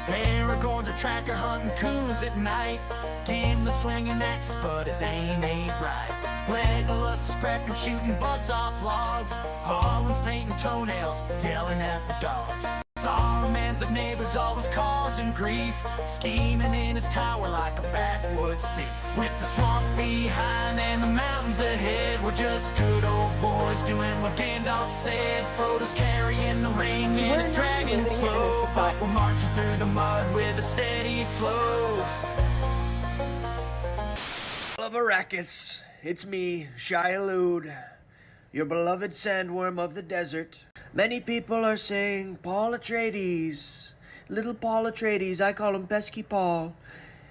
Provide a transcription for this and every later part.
Aragorn's a tracker hunting coons at night. Gimli swinging axes, but his aim ain't right. Legolas is prepping, shooting buds off logs. Harlan's painting toenails, yelling at the dogs. Saruman's a neighbor's always causing grief, scheming in his tower like a backwoods thief. With the swamp behind and the mountains ahead, we're just good old boys doing what Gandalf said. Frodo's carrying the ring and his dragon slow, but we're marching through the mud with a steady flow. Of Arrakis, it's me, Shai-Hulud, your beloved sandworm of the desert. Many people are saying Paul Atreides, little Paul Atreides. I call him Pesky Paul.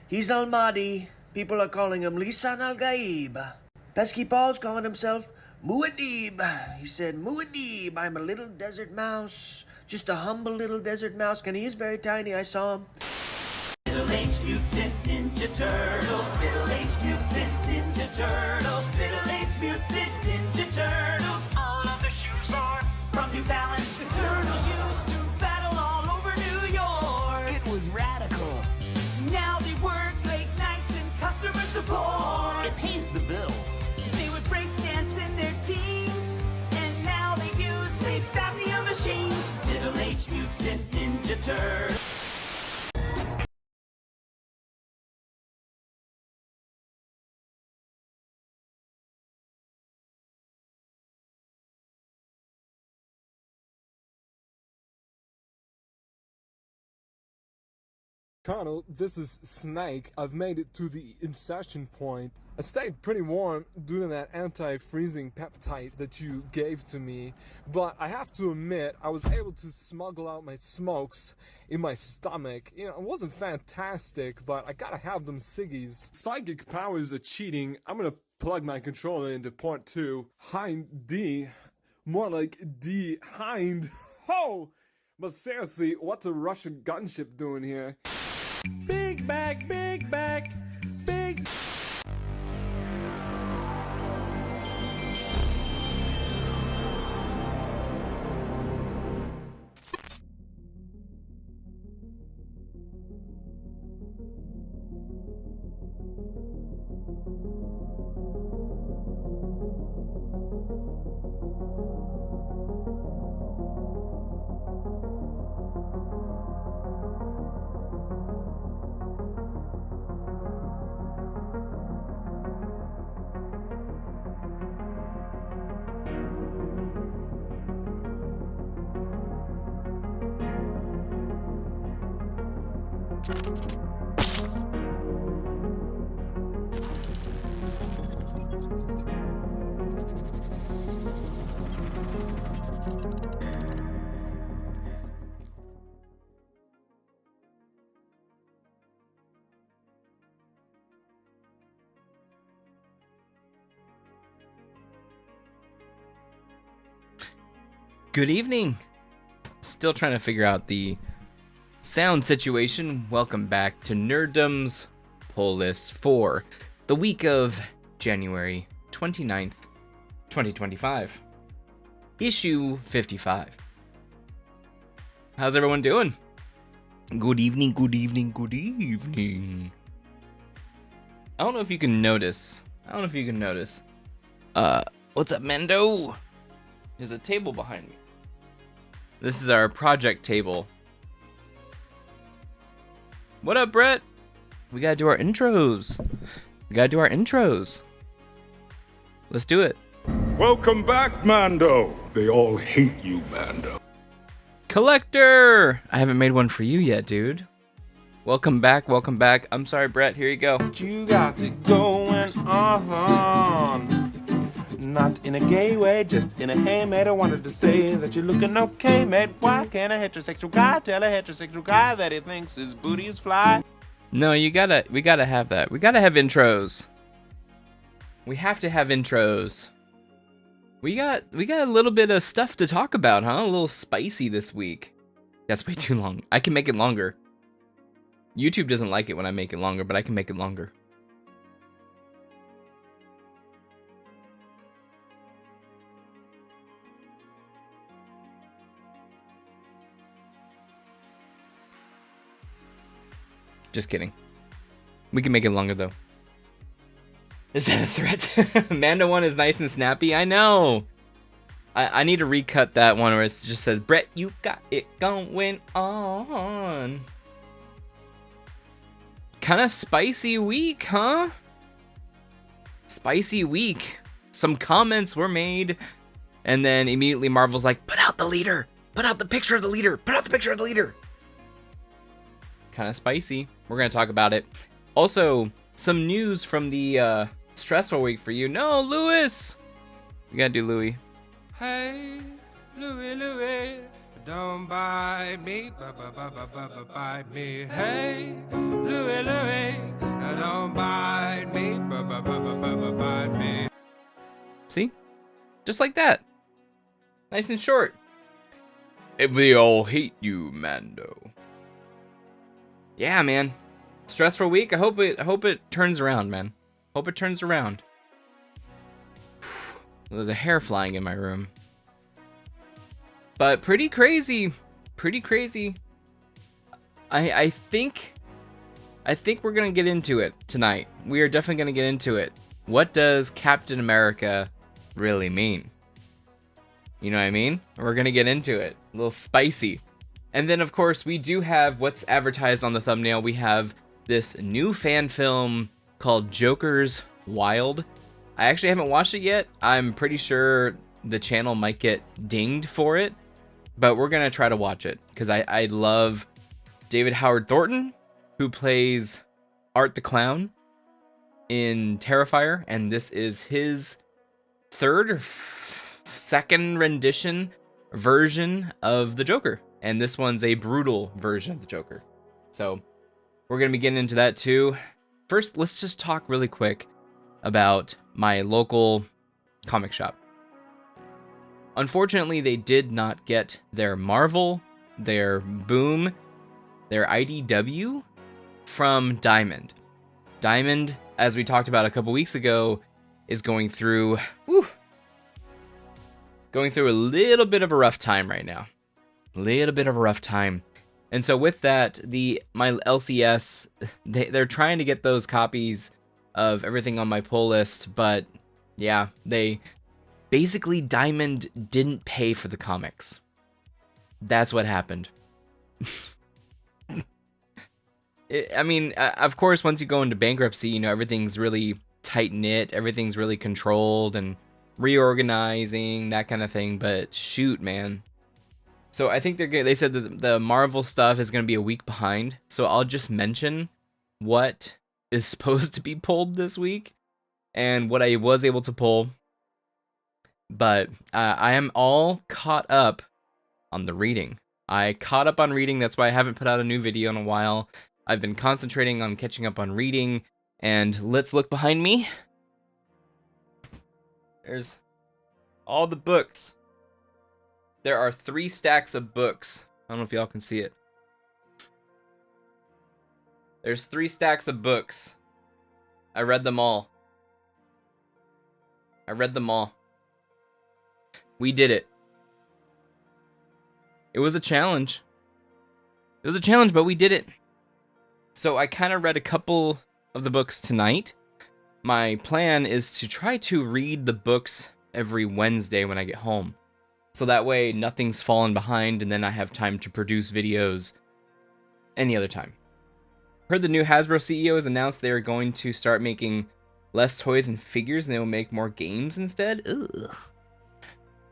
He's Al-Mahdi. People are calling him Lisan Al-Gaib. Pesky Paul's calling himself Muad'Dib. He said, Muad'Dib, I'm a little desert mouse, just a humble little desert mouse. And he is very tiny, I saw him. Middle-aged mutant ninja turtles, middle-aged mutant ninja turtles, middle-aged mutant ninja turtles. All of their shoes are from New Balance, and turtles used to battle all over New York. It was radical. Now they work late nights in customer support. It pays the bills. They would break dance in their teens, and now they use sleep apnea machines. Middle-aged mutant ninja turtles. Colonel, this is Snake. I've made it to the insertion point. I stayed pretty warm due to that anti-freezing peptide that you gave to me, but I have to admit I was able to smuggle out my smokes in my stomach. You know, it wasn't fantastic, but I gotta have them ciggies. Psychic powers are cheating. I'm gonna plug my controller into port 2. Hind D. More like D Hind. Ho! But seriously, what's a Russian gunship doing here? Big back, big back, big. Good evening. Still trying to figure out the sound situation. Welcome back to Nerddom's Pull List for the week of January 29th, 2025. Issue 55. How's everyone doing? Good evening, good evening, good evening. I don't know if you can notice. What's up, Mendo? There's a table behind me. This is our project table. What up, Brett? We gotta do our intros. Let's do it. Welcome back, Mando. They all hate you, Mando. Collector! I haven't made one for you yet, dude. Welcome back. I'm sorry, Brett. Here you go. You got it going on. Not in a gay way, just in a hey mate. I wanted to say that you're looking okay, mate. Why can't a heterosexual guy tell a heterosexual guy that he thinks his booty is fly? No, we gotta have that. We gotta have intros. We have to have intros. We got a little bit of stuff to talk about, huh? A little spicy this week. That's way too long. I can make it longer. YouTube doesn't like it when I make it longer, but I can make it longer. Just kidding. We can make it longer though. Is that a threat? Mando one is nice and snappy. I know. I need to recut that one where it just says, Brett, you got it going on. Kind of spicy week, huh? Spicy week. Some comments were made, and then immediately Marvel's like, put out the leader. Put out the picture of the leader. Put out the picture of the leader. Kind of spicy. We're going to talk about it. Also, some news from the stressful week for you. No, Lewis. We got to do Louis. Hey, Louie, Louie, don't bite me, bite me. Hey, Louie, Louie, don't bite me, bite me. See? Just like that. Nice and short. If we all hate you, Mando. Yeah, man. Stressful week. I hope it turns around, man. Hope it turns around. There's a hair flying in my room. But pretty crazy. Pretty crazy. I think we're gonna get into it tonight. We are definitely gonna get into it. What does Captain America really mean? You know what I mean? We're gonna get into it. A little spicy. And then of course we do have what's advertised on the thumbnail. We have this new fan film called Joker's Wild. I actually haven't watched it yet. I'm pretty sure the channel might get dinged for it, but we're gonna try to watch it because I love David Howard Thornton, who plays Art the Clown in Terrifier, and this is his third or second rendition version of the Joker, and this one's a brutal version of the Joker. So we're gonna be getting into that too. First, let's just talk really quick about my local comic shop. Unfortunately, they did not get their Marvel, their Boom, their IDW from Diamond. Diamond, as we talked about a couple weeks ago, is going through a little bit of a rough time right now. And so with that, my LCS, they're trying to get those copies of everything on my pull list, but yeah, basically Diamond didn't pay for the comics. That's what happened. Of course, once you go into bankruptcy, everything's really tight-knit, everything's really controlled and reorganizing, that kind of thing, but shoot, man. So I think they said that the Marvel stuff is going to be a week behind, so I'll just mention what is supposed to be pulled this week and what I was able to pull. But I am all caught up on the reading. I caught up on reading, that's why I haven't put out a new video in a while. I've been concentrating on catching up on reading, and let's look behind me. There's all the books. There are 3 stacks of books. I don't know if y'all can see it. There's 3 stacks of books. I read them all. We did it. It was a challenge. But we did it. So I kind of read a couple of the books tonight. My plan is to try to read the books every Wednesday when I get home. So that way nothing's fallen behind and then I have time to produce videos any other time. Heard the new Hasbro CEO has announced they're going to start making less toys and figures and they will make more games instead.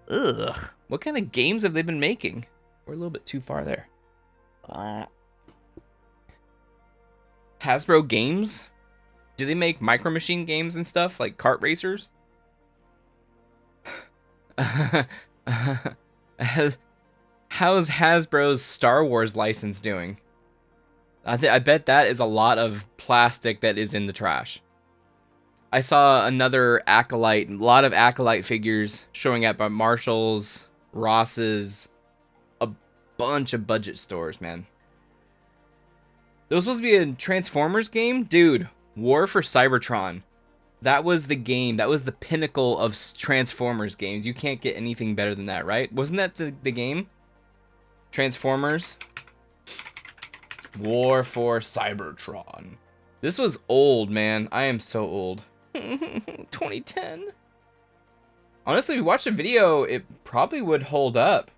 Ugh. What kind of games have they been making? We're a little bit too far there. Hasbro games? Do they make Micro Machine games and stuff like kart racers? How's Hasbro's Star Wars license doing? I bet that is a lot of plastic that is in the trash. I saw another Acolyte, a lot of Acolyte figures showing up at Marshall's, Ross's, a bunch of budget stores, man. There was supposed to be a Transformers game? Dude, War for Cybertron. That was the game. That was the pinnacle of Transformers games. You can't get anything better than that, right? Wasn't that the game? Transformers. War for Cybertron. This was old, man. I am so old. 2010. Honestly, if you watch the video, it probably would hold up.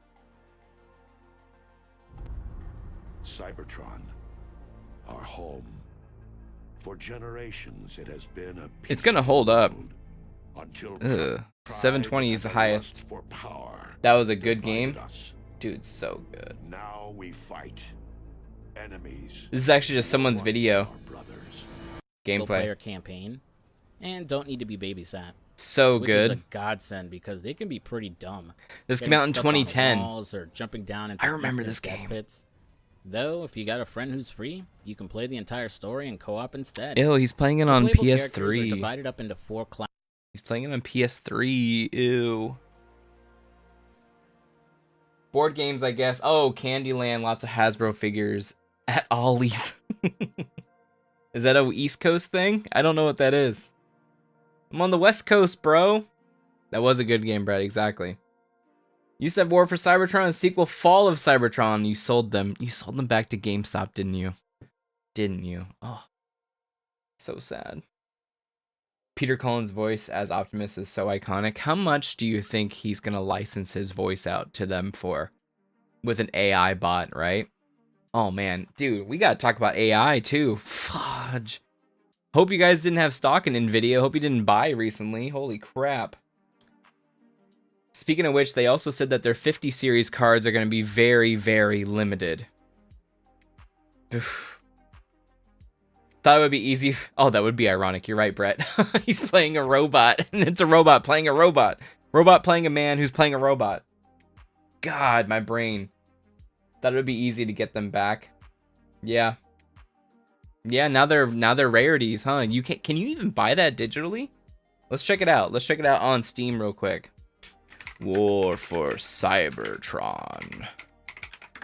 Cybertron, our home. For generations, it has been a It's gonna hold up. until 720 is the highest. for power That was a good divided game. us. Dude, so good. Now we fight enemies. This is actually just someone's video. Our brothers. Gameplay. Player campaign, and don't need to be babysat. So Which is a good. godsend because they can be pretty dumb. This came Getting out in stuck on 2010. walls or jumping down into I remember instant this death game. pits. Though, if you got a friend who's free, you can play the entire story in co-op instead. Ew, he's playing it The on playable characters are PS3. divided up into 4 classes. He's playing it on PS3. Ew. Board games, I guess. Oh, Candyland. Lots of Hasbro figures at Ollie's. Is that a East Coast thing? I don't know what that is. I'm on the West Coast, bro. That was a good game, Brad. Exactly. You said War for Cybertron, a sequel, Fall of Cybertron. You sold them. You sold them back to GameStop, didn't you? Didn't you? Oh, so sad. Peter Cullen's voice as Optimus is so iconic. How much do you think he's gonna license his voice out to them for? With an AI bot, right? Oh man, dude, we gotta talk about AI too. Fudge. Hope you guys didn't have stock in NVIDIA. Hope you didn't buy recently. Holy crap. Speaking of which, they also said that their 50 series cards are going to be very, very limited. Oof. Thought it would be easy. Oh, that would be ironic. You're right, Brett. He's playing a robot, and it's a robot playing a robot. Robot playing a man who's playing a robot. God, my brain. Thought it would be easy to get them back. Yeah. Yeah, now they're rarities, huh? You can you even buy that digitally? Let's check it out. Let's check it out on Steam real quick. War for Cybertron.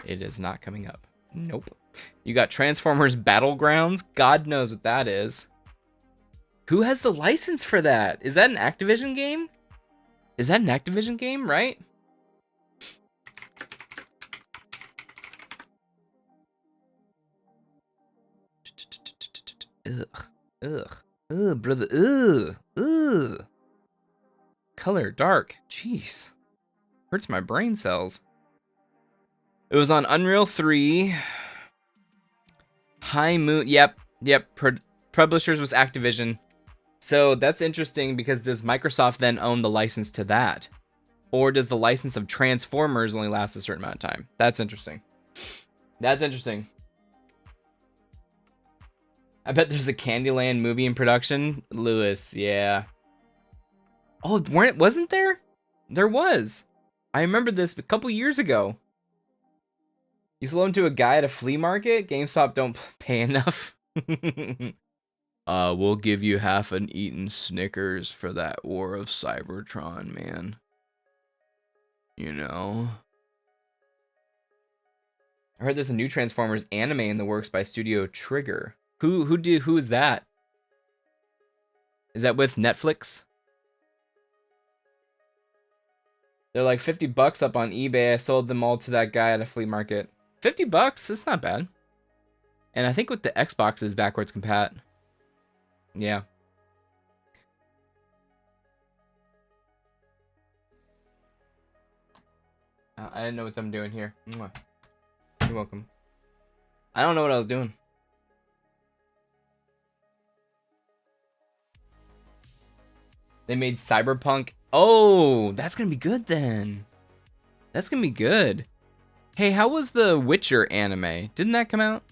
It is not coming up. Nope. You got Transformers Battlegrounds. God knows what that is. Who has the license for that? Is that an Activision game? Is that an Activision game, right? Ugh. Ugh. Ugh, brother. Ugh. Ugh. Color dark. Jeez. Hurts my brain cells. It was on Unreal 3. High Moon. Yep. Publishers was Activision. So that's interesting because does Microsoft then own the license to that? Or does the license of Transformers only last a certain amount of time? That's interesting. That's interesting. I bet there's a Candyland movie in production. Lewis, yeah. Oh, wasn't there? There was. I remember this a couple years ago. You sold them to a guy at a flea market? GameStop don't pay enough. We'll give you half an eaten Snickers for that War of Cybertron, man. You know? I heard there's a new Transformers anime in the works by Studio Trigger. Who is that? Is that with Netflix? They're like $50 up on eBay. I sold them all to that guy at a flea market. $50? That's not bad. And I think with the Xbox is backwards compat. Yeah. I didn't know what I'm doing here. Mwah. You're welcome. I don't know what I was doing. They made Cyberpunk. Oh, that's gonna be good then. That's gonna be good. Hey, how was the Witcher anime? Didn't that come out?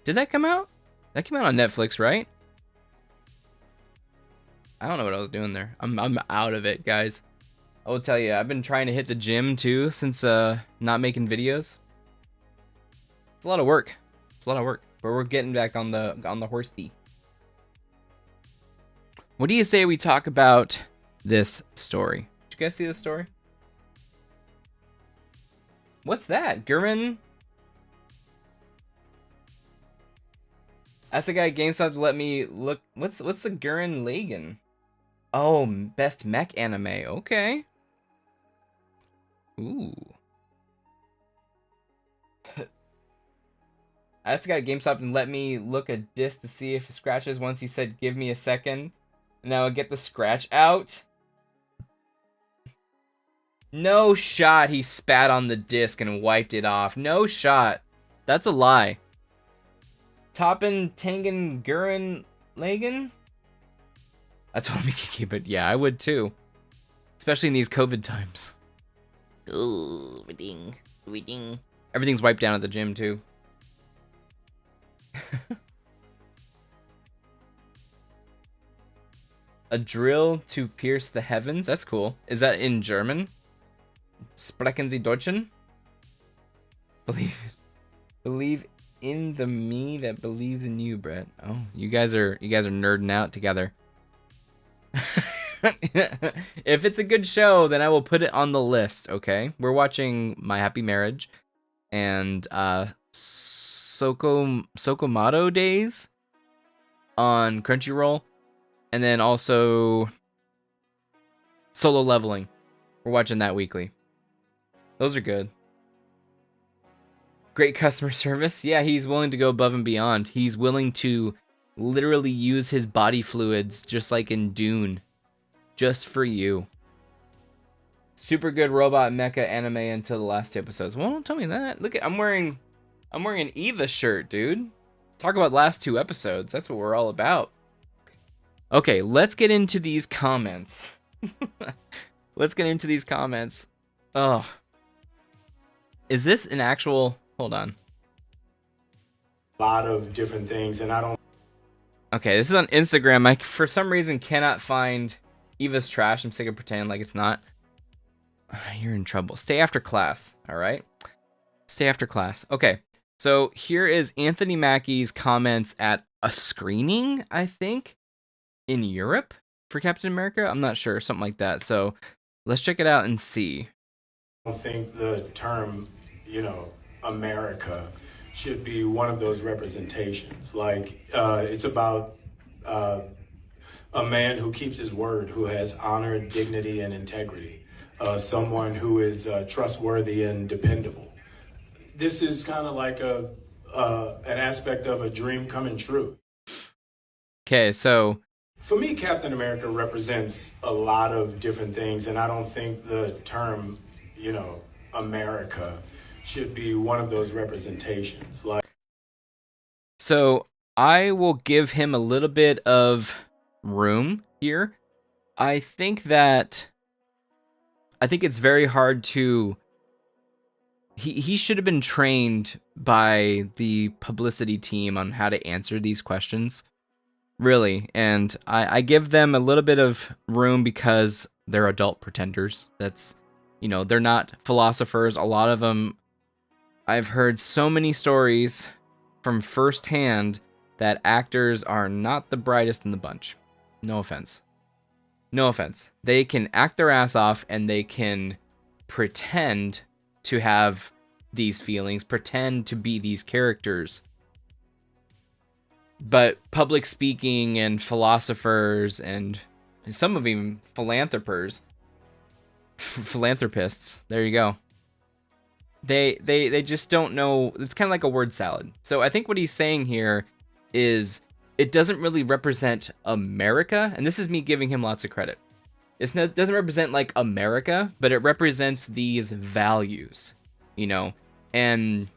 Did that come out? That came out on Netflix, right? I don't know what I was doing there. I'm out of it, guys. I will tell you, I've been trying to hit the gym too since not making videos. It's a lot of work. It's a lot of work, but we're getting back on the horsey. What do you say we talk about this story? Did you guys see this story? What's that? Gurren? Ask the guy at GameStop to let me look. What's the Gurren Lagann? Oh, best mech anime. Okay. Ooh. I just got a GameStop and let me look a disc to see if it scratches. Once he said, give me a second. Now I get the scratch out. No shot he spat on the disc and wiped it off. No shot. That's a lie. Toppin Tangen Guren Lagan? I told him he could keep it. Yeah, I would too. Especially in these COVID times. Ooh, everything. Everything's wiped down at the gym too. A drill to pierce the heavens? That's cool. Is that in German? Sprechen Sie Deutschen? Believe in the me that believes in you, Brett. Oh, you guys are nerding out together. If it's a good show, then I will put it on the list, okay? We're watching My Happy Marriage and Sokomato Days on Crunchyroll, and then also Solo Leveling. We're watching that weekly. Those are good. Great customer service. Yeah, he's willing to go above and beyond. He's willing to literally use his body fluids just like in Dune. Just for you. Super good robot mecha anime until the last 2 episodes. Well, don't tell me that. Look at I'm wearing an Eva shirt, dude. Talk about last 2 episodes. That's what we're all about. Okay, let's get into these comments. Let's get into these comments. Oh. Is this an actual... Hold on. A lot of different things, and I don't... Okay, this is on Instagram. I, for some reason, cannot find Eva's trash. I'm sick of pretending like it's not. You're in trouble. Stay after class, all right? Stay after class. Okay, so here is Anthony Mackie's comments at a screening, I think, in Europe for Captain America. I'm not sure, something like that. So let's check it out and see. I don't think the term, America should be one of those representations. Like, it's about a man who keeps his word, who has honor, dignity, and integrity. Someone who is trustworthy and dependable. This is kind of like an aspect of a dream coming true. Okay, so... For me, Captain America represents a lot of different things, and I don't think the term, America should be one of those representations. So I will give him a little bit of room here. I think it's very hard to... He should have been trained by the publicity team on how to answer these questions. Really. And I give them a little bit of room because they're adult pretenders. That's, they're not philosophers. A lot of them, I've heard so many stories from firsthand that actors are not the brightest in the bunch. No offense. No offense. They can act their ass off and they can pretend to have these feelings, pretend to be these characters. But public speaking and philosophers and some of them philanthropists, there you go. They just don't know. It's kind of like a word salad. So I think what he's saying here is it doesn't really represent America. And this is me giving him lots of credit. It doesn't represent like America, but it represents these values, And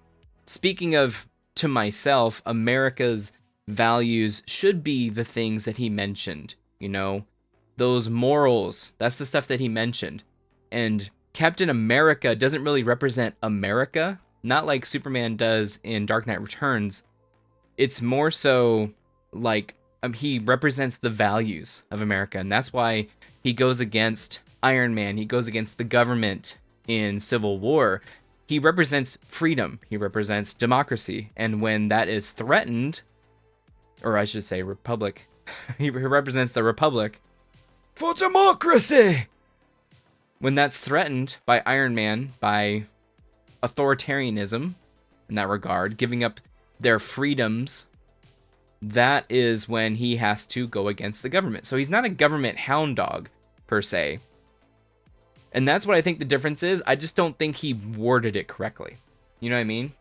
speaking of to myself, America's values should be the things that he mentioned, those morals. That's the stuff that he mentioned. And Captain America doesn't really represent America, not like Superman does in Dark Knight Returns. It's more so like he represents the values of America, and that's why he goes against Iron Man. He goes against the government in Civil War. He represents freedom. He represents democracy. And when that is threatened, or I should say republic, he represents the republic for democracy. When that's threatened by Iron Man, by authoritarianism in that regard, giving up their freedoms, that is when he has to go against the government. So he's not a government hound dog, per se. And that's what I think the difference is. I just don't think he worded it correctly. You know what I mean?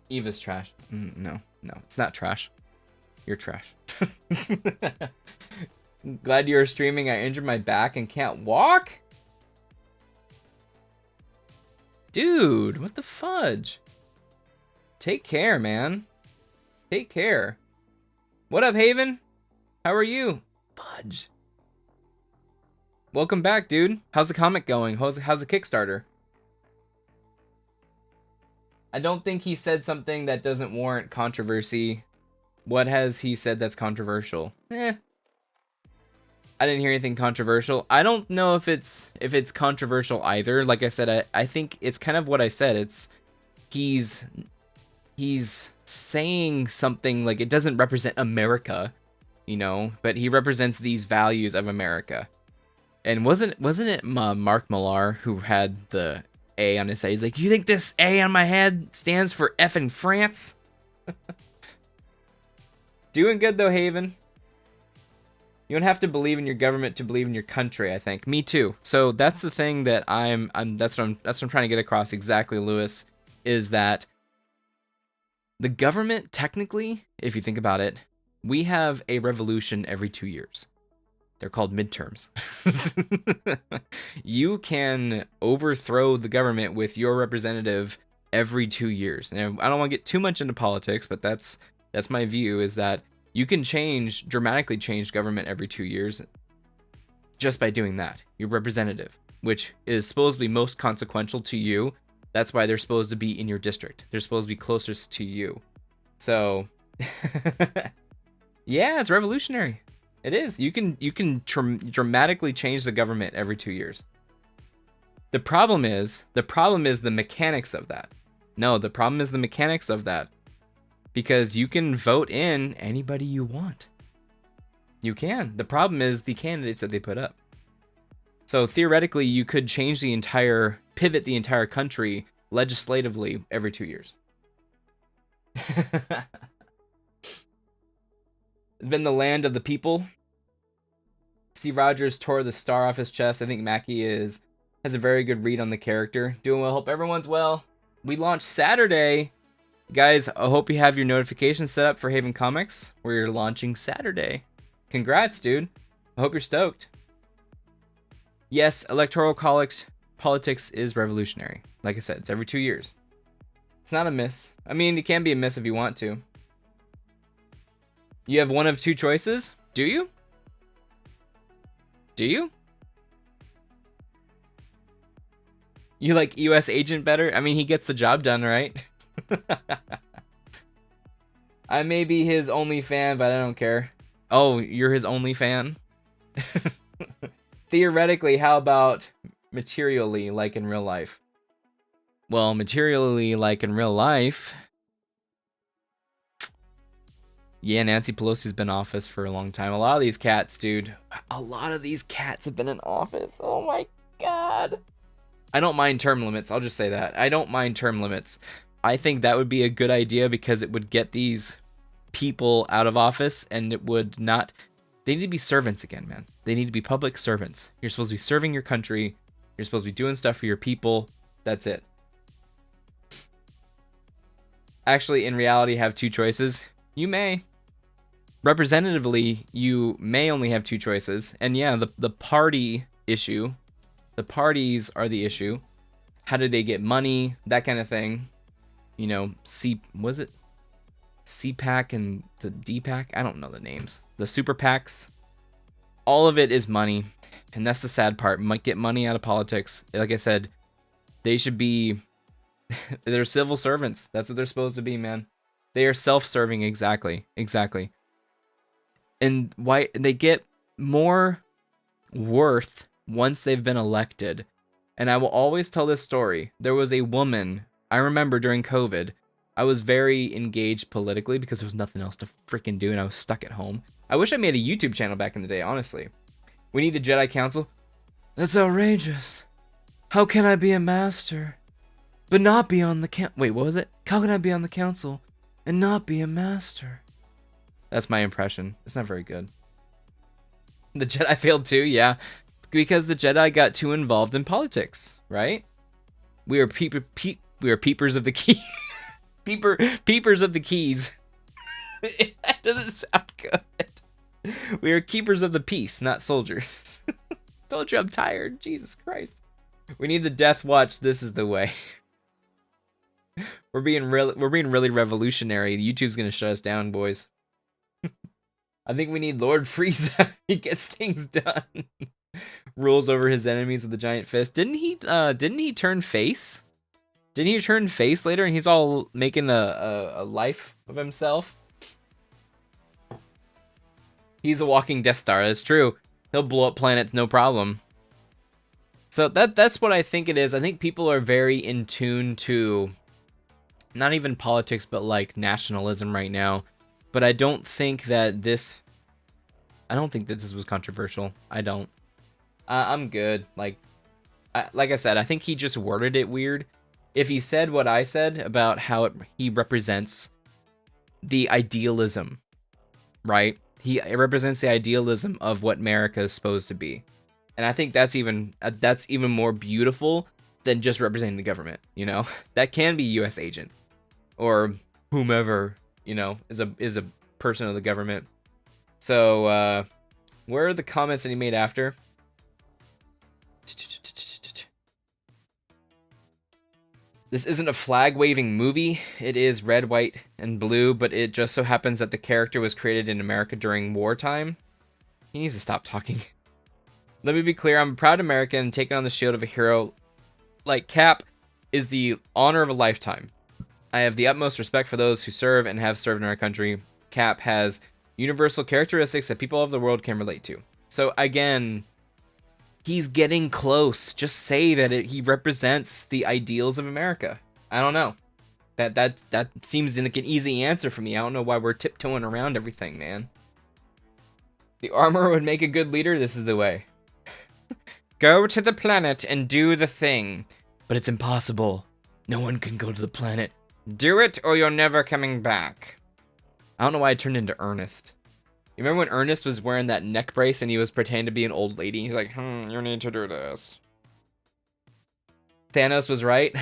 Eva's trash. No, it's not trash. You're trash. Glad you're streaming. I injured my back and can't walk? Dude, what the fudge? Take care, man. Take care. What up, Haven? How are you? Fudge. Welcome back, dude. How's the comic going? How's the Kickstarter? I don't think he said something that doesn't warrant controversy. What has he said that's controversial? I didn't hear anything controversial. I don't know if it's controversial either. Like I said, I think it's kind of what I said. He's saying something like it doesn't represent America, you know, but he represents these values of America. And wasn't it Mark Millar who had the A on his head? He's like, you think this A on my head stands for effing France? Doing good though, Haven. You don't have to believe in your government to believe in your country, I think. Me too. So that's the thing that that's what I'm trying to get across exactly, Lewis, is that the government, technically, if you think about it, we have a revolution every 2 years. They're called midterms. You can overthrow the government with your representative every 2 years. And I don't want to get too much into politics, but that's my view, is that you can dramatically change government every 2 years just by doing that. Your representative, which is supposed to be most consequential to you. That's why they're supposed to be in your district. They're supposed to be closest to you. So, yeah, it's revolutionary. It is. You can dramatically change the government every 2 years. The problem is the mechanics of that. No, the problem is the mechanics of that. Because you can vote in anybody you want. You can. The problem is the candidates that they put up. So theoretically, you could pivot the entire country legislatively every 2 years. It's been the land of the people. Steve Rogers tore the star off his chest. I think Mackie has a very good read on the character. Doing well. Hope everyone's well. We launched Saturday. Guys, I hope you have your notifications set up for Haven Comics. We're launching Saturday. Congrats, dude. I hope you're stoked. Yes, electoral politics is revolutionary. Like I said, it's every 2 years. It's not a miss. I mean, it can be a miss if you want to. You have one of two choices? Do you? Do you? You like US agent better? I mean, he gets the job done, right? I may be his only fan, but I don't care. Oh, you're his only fan? Theoretically, how about materially, like in real life? Well, materially, like in real life... Yeah, Nancy Pelosi's been in office for a long time. A lot of these cats, dude. A lot of these cats have been in office. Oh my god. I don't mind term limits. I'll just say that. I don't mind term limits. I think that would be a good idea because it would get these people out of office and it would not... They need to be servants again, man. They need to be public servants. You're supposed to be serving your country. You're supposed to be doing stuff for your people. That's it. Actually, in reality, have two choices. You may. Representatively, you may only have two choices. And yeah, the party issue. The parties are the issue. How do they get money? That kind of thing. You know, was it CPAC and the DPAC? I don't know the names. The super PACs. All of it is money. And that's the sad part. Might get money out of politics. Like I said, they should be... they're civil servants. That's what they're supposed to be, man. They are self-serving. Exactly. And why they get more worth once they've been elected. And I will always tell this story. There was a woman, I remember during COVID, I was very engaged politically because there was nothing else to freaking do and I was stuck at home. I wish I made a YouTube channel back in the day, honestly. We need a Jedi Council. That's outrageous. How can I be a master, but not be on the Wait, what was it? How can I be on the council and not be a master? That's my impression. It's not very good. The Jedi failed too, yeah. Because the Jedi got too involved in politics, right? We are peepers of the key. Peepers of the keys. That doesn't sound good. We are keepers of the peace, not soldiers. Told you I'm tired. Jesus Christ. We need the death watch. This is the way. We're being really revolutionary. YouTube's gonna shut us down, boys. I think we need Lord Frieza. He gets things done. Rules over his enemies with the giant fist. Didn't he turn face? Didn't he turn face later and he's all making a life of himself? He's a walking Death Star, that's true. He'll blow up planets, no problem. So that's what I think it is. I think people are very in tune to not even politics, but like nationalism right now. But I don't think that this was controversial. I don't. I'm good. Like I said, I think he just worded it weird. If he said what I said about how he represents the idealism, right? He represents the idealism of what America is supposed to be. And I think that's even more beautiful than just representing the government, you know? That can be US agent or whomever, you know, is a person of the government. So, where are the comments that he made after? This isn't a flag-waving movie. It is red, white, and blue, but it just so happens that the character was created in America during wartime. He needs to stop talking. Let me be clear, I'm a proud American, taking on the shield of a hero like Cap is the honor of a lifetime. I have the utmost respect for those who serve and have served in our country. Cap has universal characteristics that people of the world can relate to. So again, he's getting close. Just say that he represents the ideals of America. I don't know. That seems like an easy answer for me. I don't know why we're tiptoeing around everything, man. The armor would make a good leader. This is the way. Go to the planet and do the thing. But it's impossible. No one can go to the planet. Do it or you're never coming back. I don't know why I turned into Ernest. You remember when Ernest was wearing that neck brace and he was pretending to be an old lady? He's like, you need to do this. Thanos was right.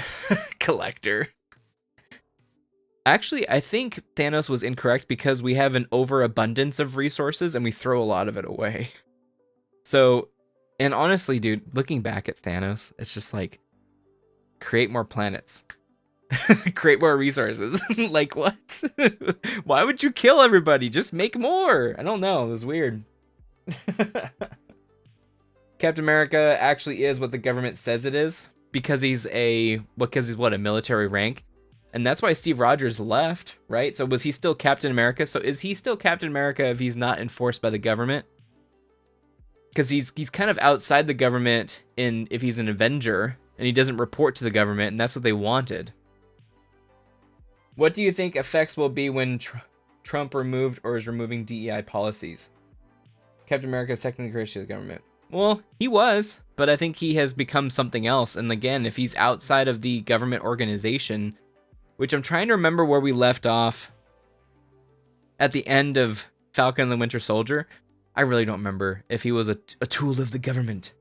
Collector. Actually, I think Thanos was incorrect because we have an overabundance of resources and we throw a lot of it away. So, and honestly, dude, looking back at Thanos, it's just like, create more planets. Create more resources. Like, what? Why would you kill everybody? Just make more. I don't know. It was weird. Captain America actually is what the government says it is because he's a military rank. And that's why Steve Rogers left, right? So was he still Captain America? So is he still Captain America if he's not enforced by the government? Because he's kind of outside the government if he's an Avenger and he doesn't report to the government, and that's what they wanted. What do you think effects will be when Trump removed or is removing DEI policies? Captain America is technically created to the government. Well, he was, but I think he has become something else. And again, if he's outside of the government organization, which I'm trying to remember where we left off at the end of Falcon and the Winter Soldier, I really don't remember if he was a tool of the government.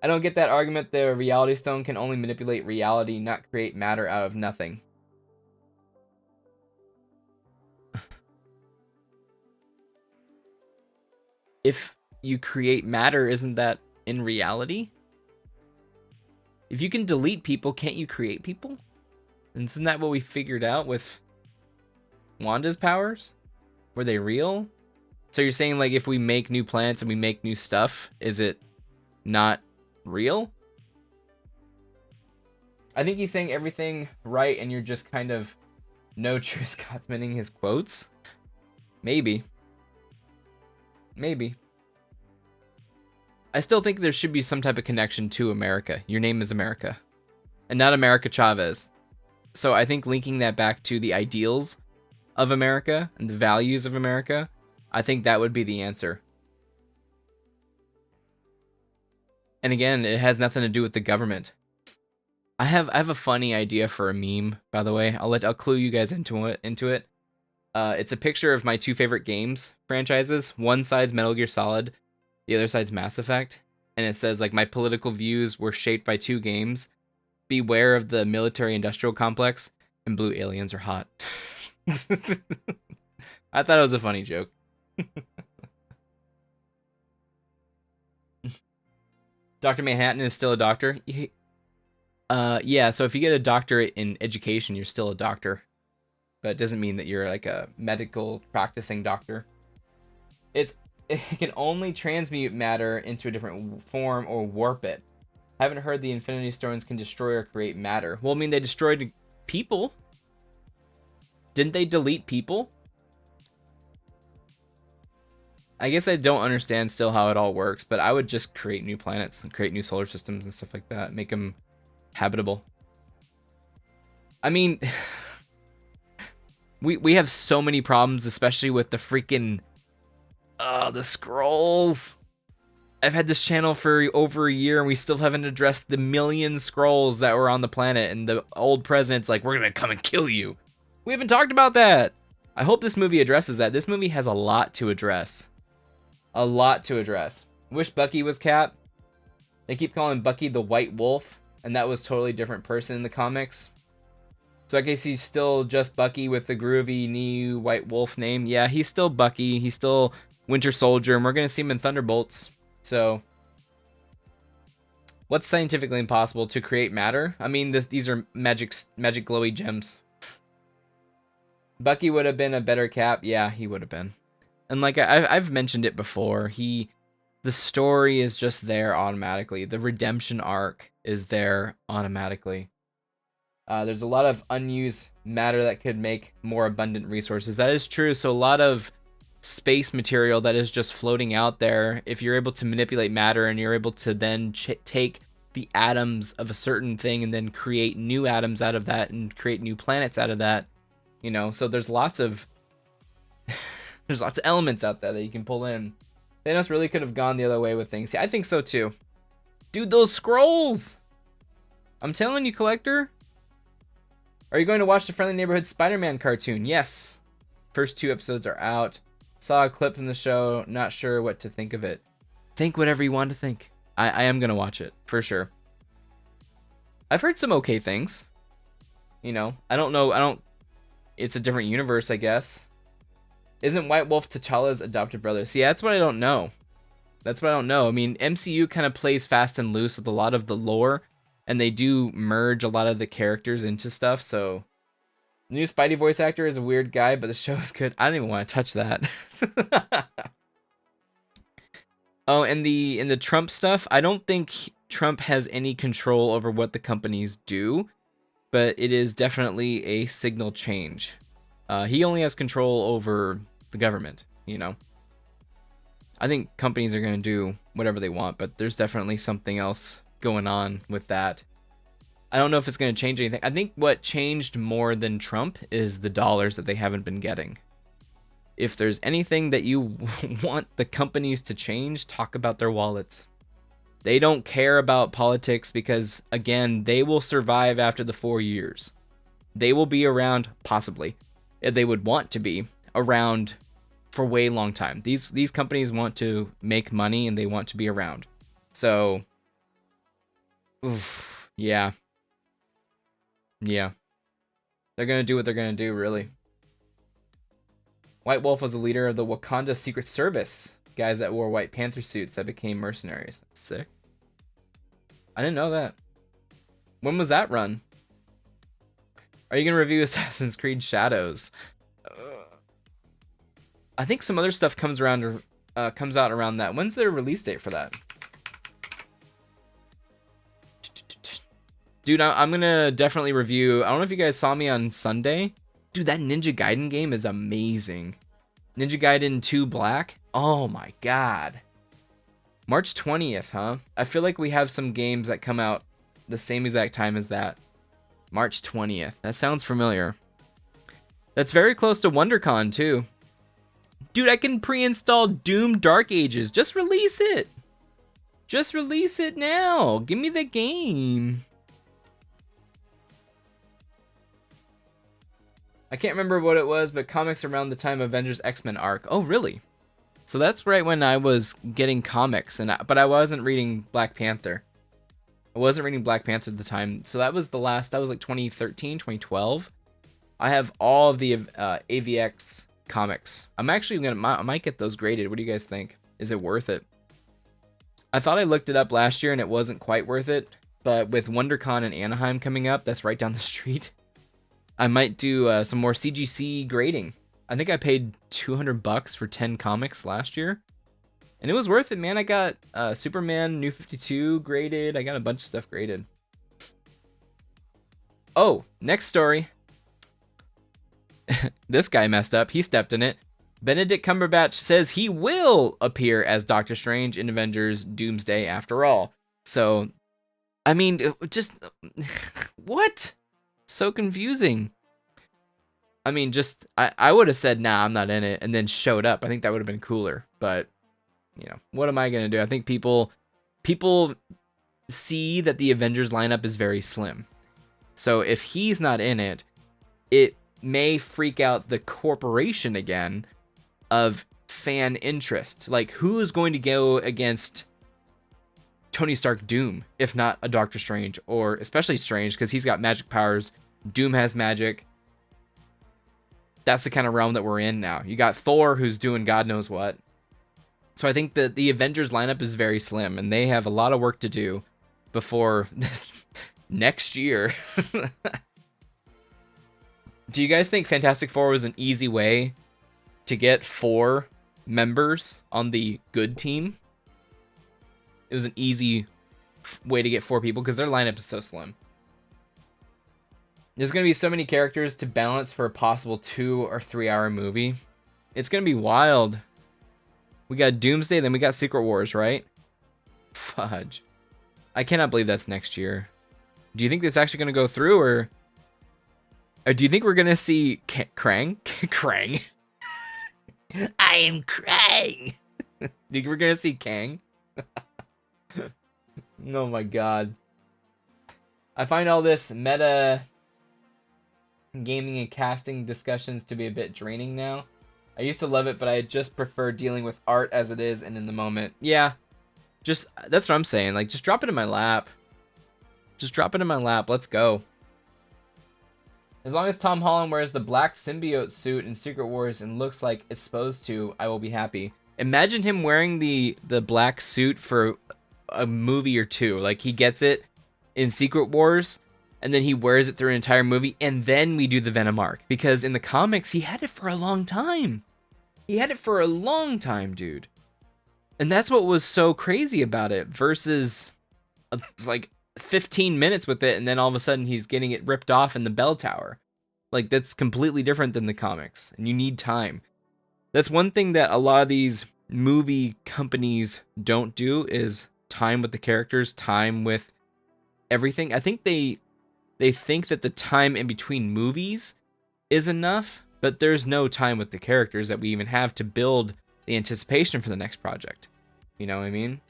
I don't get that argument. The Reality Stone can only manipulate reality, not create matter out of nothing. If you create matter, isn't that in reality? If you can delete people, can't you create people? And isn't that what we figured out with Wanda's powers? Were they real? So you're saying, like, if we make new planets and we make new stuff, is it not real? I think he's saying everything right and you're just kind of no true Scotsmaning his quotes. Maybe. I still think there should be some type of connection to America. Your name is America. And not America Chavez. So I think linking that back to the ideals of America and the values of America, I think that would be the answer. And again, it has nothing to do with the government. I have a funny idea for a meme, by the way. I'll clue you guys into it. It's a picture of my two favorite games franchises. One side's Metal Gear Solid, the other side's Mass Effect. And it says, like, my political views were shaped by two games. Beware of the military-industrial complex. and blue aliens are hot. I thought it was a funny joke. Dr. Manhattan is still a doctor? Yeah, so if you get a doctorate in education, you're still a doctor. But it doesn't mean that you're like a medical practicing doctor. It can only transmute matter into a different form or warp it. I haven't heard the Infinity Stones can destroy or create matter. Well, I mean, they destroyed people. Didn't they delete people? I guess I don't understand still how it all works, but I would just create new planets and create new solar systems and stuff like that. Make them habitable. I mean, we have so many problems, especially with the freaking the scrolls. I've had this channel for over a year and we still haven't addressed the million scrolls that were on the planet, and the old president's like, we're gonna come and kill you. We haven't talked about that. I hope this movie addresses that. This movie has a lot to address. A lot to address. Wish Bucky was Cap. They keep calling Bucky the White Wolf, and that was totally different person in the comics. So I guess he's still just Bucky with the groovy new White Wolf name. Yeah, he's still Bucky. He's still Winter Soldier, and we're going to see him in Thunderbolts. So, what's scientifically impossible? To create matter? I mean, these are magic glowy gems. Bucky would have been a better Cap. Yeah, he would have been. And like I've mentioned it before, the story is just there automatically. The redemption arc is there automatically. There's a lot of unused matter that could make more abundant resources. That is true. So a lot of space material that is just floating out there, if you're able to manipulate matter and you're able to then take the atoms of a certain thing and then create new atoms out of that and create new planets out of that, you know, so there's lots of there's lots of elements out there that you can pull in. Thanos really could have gone the other way with things. Yeah, I think so too. Dude, those scrolls! I'm telling you, Collector. Are you going to watch the Friendly Neighborhood Spider-Man cartoon? Yes. First 2 episodes are out. Saw a clip from the show. Not sure what to think of it. Think whatever you want to think. I am going to watch it, for sure. I've heard some okay things. You know, I don't know. It's a different universe, I guess. Isn't White Wolf T'Challa's adopted brother? See, that's what I don't know. That's what I don't know. I mean, MCU kind of plays fast and loose with a lot of the lore, and they do merge a lot of the characters into stuff, so... The new Spidey voice actor is a weird guy, but the show is good. I don't even want to touch that. Oh, and in the Trump stuff, I don't think Trump has any control over what the companies do, but it is definitely a signal change. He only has control over the government, you know. I think companies are going to do whatever they want, but there's definitely something else going on with that. I don't know if it's going to change anything. I think what changed more than Trump is the dollars that they haven't been getting. If there's anything that you want the companies to change, talk about their wallets. They don't care about politics because, again, they will survive after the 4 years. They will be around, possibly. They would want to be around for a way long time. These companies want to make money and they want to be around. So, oof, yeah. Yeah. They're going to do what they're going to do, really. White Wolf was a leader of the Wakanda Secret Service. Guys that wore White Panther suits that became mercenaries. That's sick. I didn't know that. When was that run? Are you going to review Assassin's Creed Shadows? I think some other stuff comes out around that. When's their release date for that? Dude, I'm going to definitely review... I don't know if you guys saw me on Sunday. Dude, that Ninja Gaiden game is amazing. Ninja Gaiden 2 Black? Oh my god. March 20th, huh? I feel like we have some games that come out the same exact time as that. March 20th. That sounds familiar. That's very close to WonderCon, too. Dude, I can pre-install Doom Dark Ages. Just release it. Just release it now. Give me the game. I can't remember what it was, but comics around the time Avengers X-Men arc. Oh, really? So that's right when I was getting comics, but I wasn't reading Black Panther. I wasn't reading Black Panther at the time. So that was like 2013, 2012. I have all of the AVX comics. I might get those graded. What do you guys think? Is it worth it? I thought I looked it up last year and it wasn't quite worth it, but with WonderCon in Anaheim coming up, that's right down the street, I might do some more CGC grading. I think I paid $200 for 10 comics last year, and it was worth it, man. I got Superman New 52 graded. I got a bunch of stuff graded. Oh, next story. This guy messed up. He stepped in it. Benedict Cumberbatch says he will appear as Doctor Strange in Avengers Doomsday after all. So, I mean, just... what? So confusing. I mean, just... I would have said, nah, I'm not in it, and then showed up. I think that would have been cooler. But, you know, what am I going to do? I think people see that the Avengers lineup is very slim. So if he's not in it, it may freak out the corporation again of fan interest. Like, who is going to go against Tony Stark Doom if not a Doctor Strange, or especially Strange because he's got magic powers. Doom has magic. That's the kind of realm that we're in now. You got Thor who's doing God knows what. So I think that the Avengers lineup is very slim and they have a lot of work to do before this next year. Do you guys think Fantastic Four was an easy way to get 4 members on the good team? It was an easy way to get 4 people because their lineup is so slim. There's going to be so many characters to balance for a possible 2 or 3 hour movie. It's going to be wild. We got Doomsday, then we got Secret Wars, right? Fudge. I cannot believe that's next year. Do you think that's actually going to go through, or do you think we're going to see Krang? Krang. I am Krang. Do you think we're going to see Kang? Oh my god. I find all this meta gaming and casting discussions to be a bit draining now. I used to love it, but I just prefer dealing with art as it is and in the moment. Yeah, just that's what I'm saying. Like, just drop it in my lap. Just drop it in my lap. Let's go. As long as Tom Holland wears the black symbiote suit in Secret Wars and looks like it's supposed to, I will be happy. Imagine him wearing the black suit for a movie or 2. Like, he gets it in Secret Wars, and then he wears it through an entire movie, and then we do the Venom arc. Because in the comics, he had it for a long time. He had it for a long time, dude. And that's what was so crazy about it, versus like 15 minutes with it, and then all of a sudden he's getting it ripped off in the bell tower. Like, that's completely different than the comics, and you need time. That's one thing that a lot of these movie companies don't do, is time with the characters, time with everything. I think they think that the time in between movies is enough, but there's no time with the characters that we even have to build the anticipation for the next project. You know what I mean?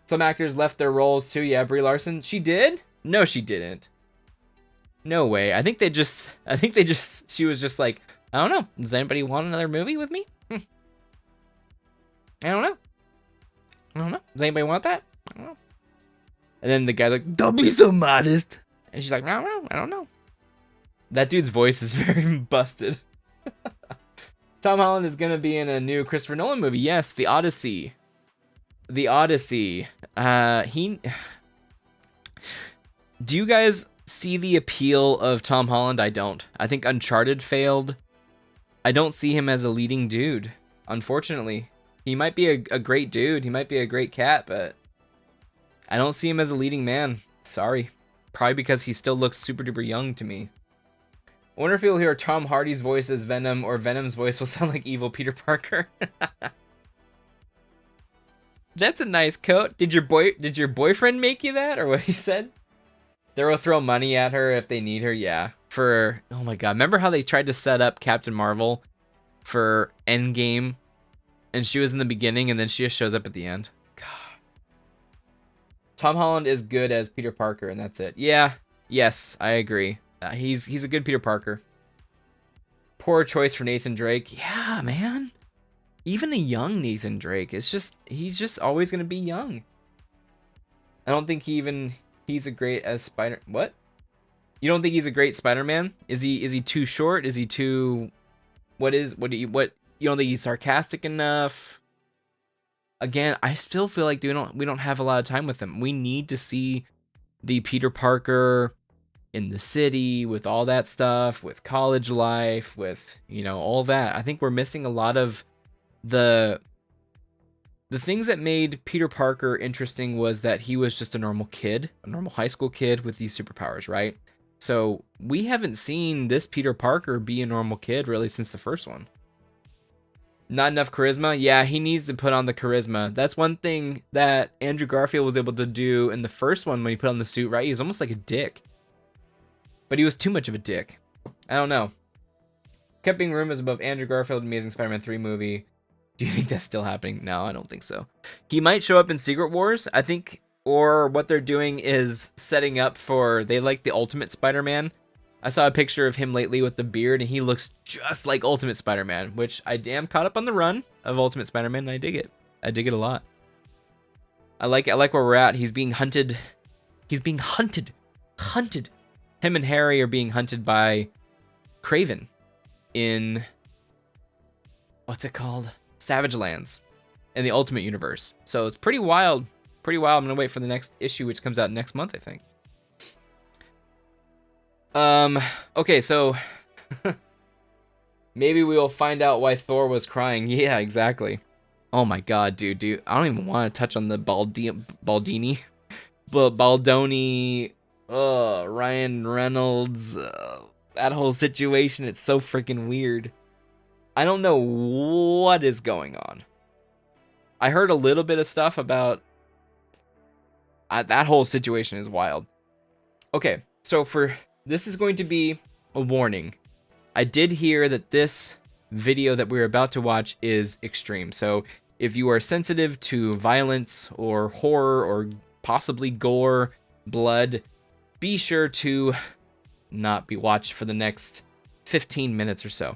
Some actors left their roles too. Yeah, Brie Larson. She did? No, she didn't. No way. I think she was just like, I don't know. Does anybody want another movie with me? I don't know. Does anybody want that? I don't know. And then the guy like, don't be so modest. And she's like, I don't know. That dude's voice is very busted. Tom Holland is going to be in a new Christopher Nolan movie. Yes, The Odyssey. The Odyssey. Do you guys see the appeal of Tom Holland? I don't. I think Uncharted failed. I don't see him as a leading dude, unfortunately. He might be a great dude. He might be a great cat, but I don't see him as a leading man. Sorry. Probably because he still looks super duper young to me. I wonder if you'll hear Tom Hardy's voice as Venom, or Venom's voice will sound like evil Peter Parker. That's a nice coat. Did your boyfriend make you that, or what he said? They will throw money at her if they need her. Yeah. Oh my god. Remember how they tried to set up Captain Marvel for Endgame, and she was in the beginning, and then she just shows up at the end? God. Tom Holland is good as Peter Parker, and that's it. Yeah. Yes, I agree. He's a good Peter Parker. Poor choice for Nathan Drake. Yeah, man. Even a young Nathan Drake, he's just always gonna be young. I don't think he's a great as Spider. What? You don't think he's a great Spider-Man? Is he too short? Is he too what you don't think he's sarcastic enough? Again, I still feel like we don't have a lot of time with him. We need to see the Peter Parker in the city with all that stuff, with college life, with, you know, all that. I think we're missing a lot of the things that made Peter Parker interesting was that he was just a normal kid, a normal high school kid with these superpowers, right? So we haven't seen this Peter Parker be a normal kid really since the first one. Not enough charisma? Yeah, he needs to put on the charisma. That's one thing that Andrew Garfield was able to do in the first one when he put on the suit, right? He was almost like a dick. But he was too much of a dick. I don't know. Kept being rumors above Andrew Garfield Amazing Spider-Man 3 movie. Do you think that's still happening? No, I don't think so. He might show up in Secret Wars, I think, or what they're doing is setting up for, they like the Ultimate Spider-Man. I saw a picture of him lately with the beard, and he looks just like Ultimate Spider-Man, which I am caught up on the run of Ultimate Spider-Man, and I dig it. I dig it a lot. I like where we're at. He's being hunted. He's being hunted. Hunted. Him and Harry are being hunted by Kraven in, what's it called? Savage Lands in the Ultimate Universe. So it's pretty wild. Pretty wild. I'm going to wait for the next issue, which comes out next month, I think. Okay, so maybe we'll find out why Thor was crying. Yeah, exactly. Oh my god, dude. I don't even want to touch on the Baldini. Baldoni, Ryan Reynolds, that whole situation. It's so freaking weird. I don't know what is going on. I heard a little bit of stuff about that whole situation is wild. Okay, so this is going to be a warning. I did hear that this video that we're about to watch is extreme. So if you are sensitive to violence or horror or possibly gore, blood, be sure to not be watched for the next 15 minutes or so.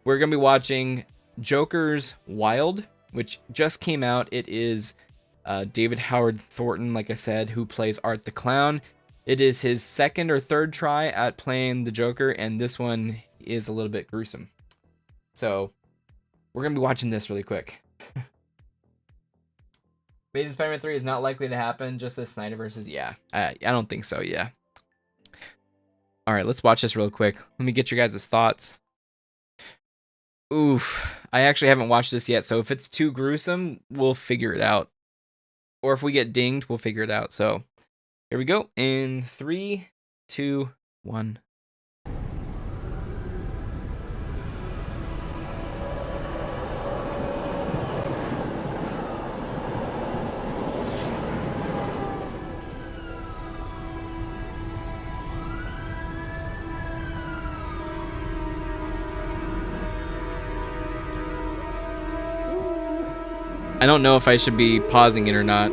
We're going to be watching Joker's Wild, which just came out. It is David Howard Thornton, like I said, who plays Art the Clown. It is his second or third try at playing the Joker, and this one is a little bit gruesome. So we're going to be watching this really quick. Amazing Spider-Man 3 is not likely to happen, just as Snyderverse. Yeah, I don't think so, yeah. All right, let's watch this real quick. Let me get your guys' thoughts. Oof, I actually haven't watched this yet, so if it's too gruesome, we'll figure it out. Or if we get dinged, we'll figure it out. So here we go. In 3, 2, 1. I don't know if I should be pausing it or not.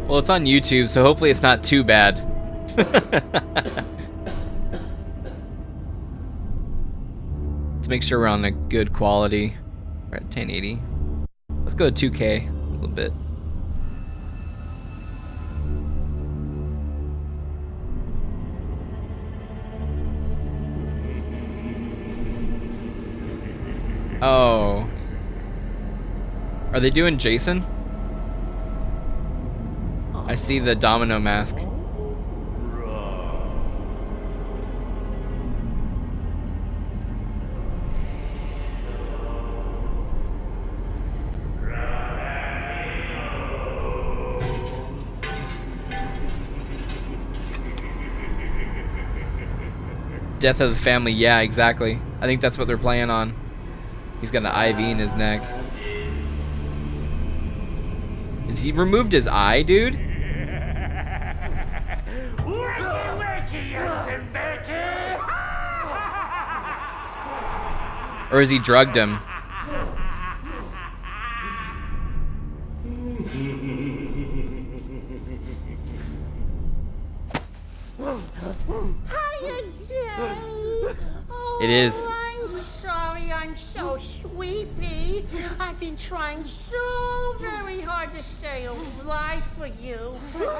Well, it's on YouTube, so hopefully it's not too bad. Let's make sure we're on a good quality. We're at 1080. Let's go to 2K a little bit. Oh. Are they doing Jason? I see the domino mask. Death of the family, yeah, exactly. I think that's what they're playing on. He's got an IV in his neck. Is he removed his eye, dude? Or has he drugged him? It is. I'm sorry, I'm so sleepy. I've been trying so very hard to stay alive for you.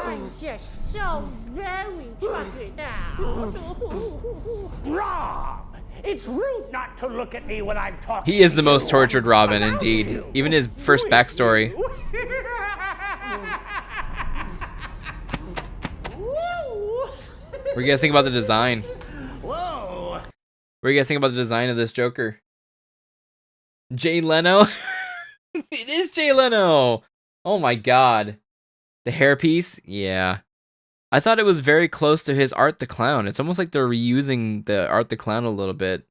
I'm just so very tired now. Rob! It's rude not to look at me when I'm talking. He is the most tortured Robin, indeed. Even his first backstory. What do you guys think about the design? Whoa! What do you guys think about the design of this Joker? Jay Leno? It is Jay Leno! Oh my god. The hairpiece? Yeah. I thought it was very close to his Art the Clown. It's almost like they're reusing the Art the Clown a little bit.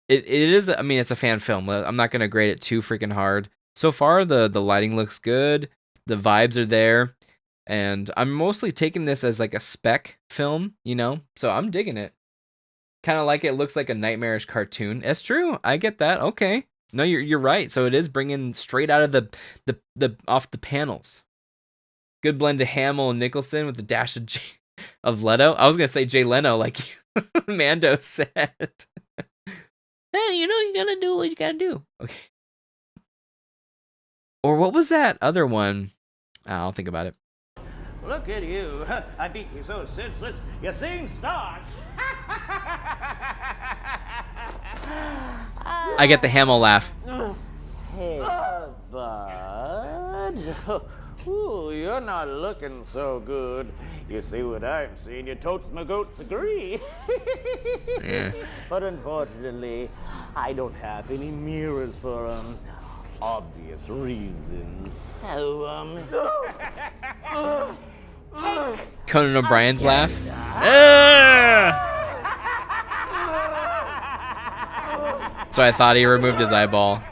It is, I mean, it's a fan film. I'm not going to grade it too freaking hard. So far, the lighting looks good. The vibes are there. And I'm mostly taking this as like a spec film, you know? So I'm digging it. Kind of like it looks like a nightmarish cartoon. It's true. I get that. Okay. No, you're right. So it is bringing straight out of the off the panels. Good blend of Hamill and Nicholson with the dash of Leto. I was gonna say Jay Leno, like Mando said. Hey, you know you gotta do what you gotta do. Okay. Or what was that other one? I'll think about it. Look at you. I beat you so senseless. You seem stars. I get the Hamill laugh. Hey, bud. Ooh, you're not looking so good. You see what I'm seeing? Your totes my goats agree. Yeah. But unfortunately, I don't have any mirrors for obvious reasons. So, Conan O'Brien's laugh. So I thought he removed his eyeball.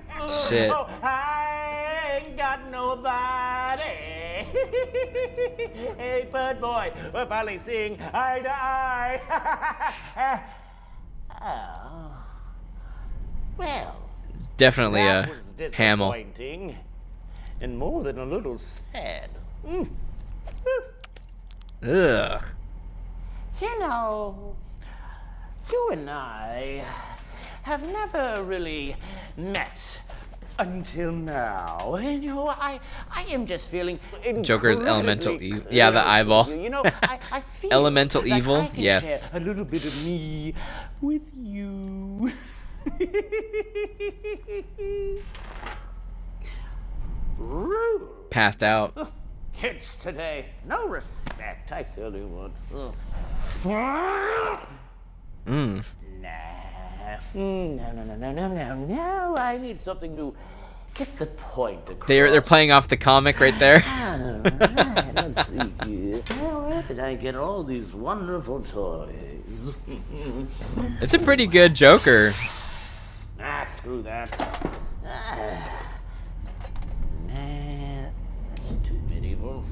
Shit. I ain't got nobody. Hey, bud boy, we're finally seeing eye to eye. Oh. Well, Definitely that a was Hamill. disappointing and more than a little sad. Ugh. You know, you and I have never really met until now. And you know, I am just feeling Joker's elemental evil. Yeah, the eyeball. You know, I feel Elemental that evil? I can Yes. share a little bit of me with you. Rude. Passed out. Kids today, no respect, I tell you what. Mm. No, I need something to get the point across. They're playing off the comic right there. Alright, let's see here. Where did I get all these wonderful toys? It's a pretty good Joker. Screw that. Too medieval.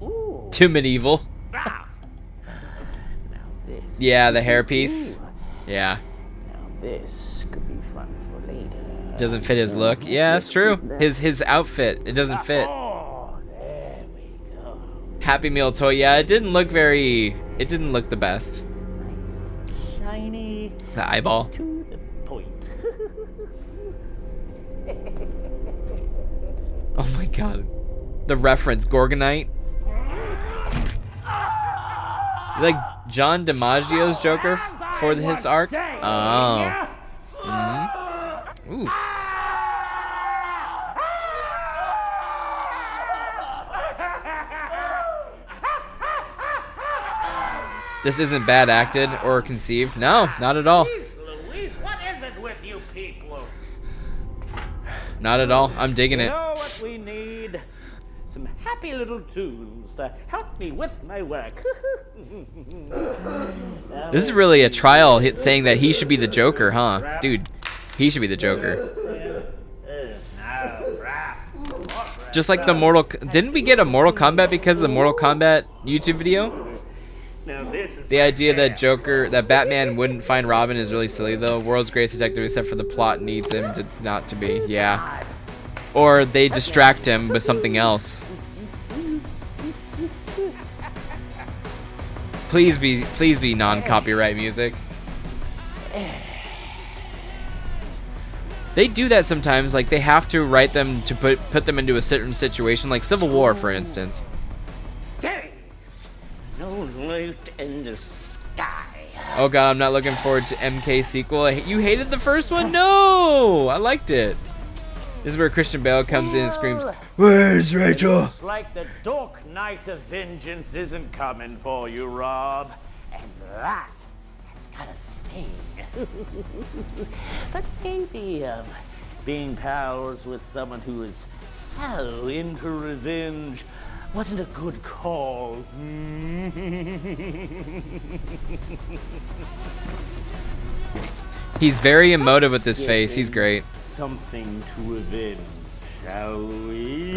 Ooh. Too medieval. Now this. Yeah, the hairpiece. Ooh. Yeah. Now this could be fun for later. Doesn't fit his look. Yeah, that's true. His outfit, it doesn't fit. Oh, there we go. Happy Meal toy. Yeah, it didn't look the best. Nice, shiny. The eyeball. To the point. Oh my god. The reference, Gorgonite. You like John DiMaggio's Joker for his arc? Oh. Mm-hmm. Oof. This isn't bad acted or conceived. No, not at all. Louise, what is it with you people? Not at all. I'm digging You it. know what we need? Some happy little tunes to help me with my work. This is really a trial hit saying that he should be the Joker, huh? Dude, he should be the Joker. Just like the didn't we get a Mortal Kombat because of the Mortal Kombat YouTube video? The idea that Batman wouldn't find Robin is really silly though. World's greatest detective except for the plot needs him not to be. Yeah. Or they distract him with something else. Please be non-copyright music. They do that sometimes, like they have to write them to put them into a certain situation, like Civil War, for instance. Thanks. No light in the sky. Oh god, I'm not looking forward to MK sequel. You hated the first one? No! I liked it. This is where Christian Bale comes in and screams, "Where's Rachel?" Looks like the dark night of vengeance isn't coming for you, Rob. And that's gotta sting. But maybe, being pals with someone who is so into revenge wasn't a good call. He's very emotive with his face. He's great. Something to avenge, shall we?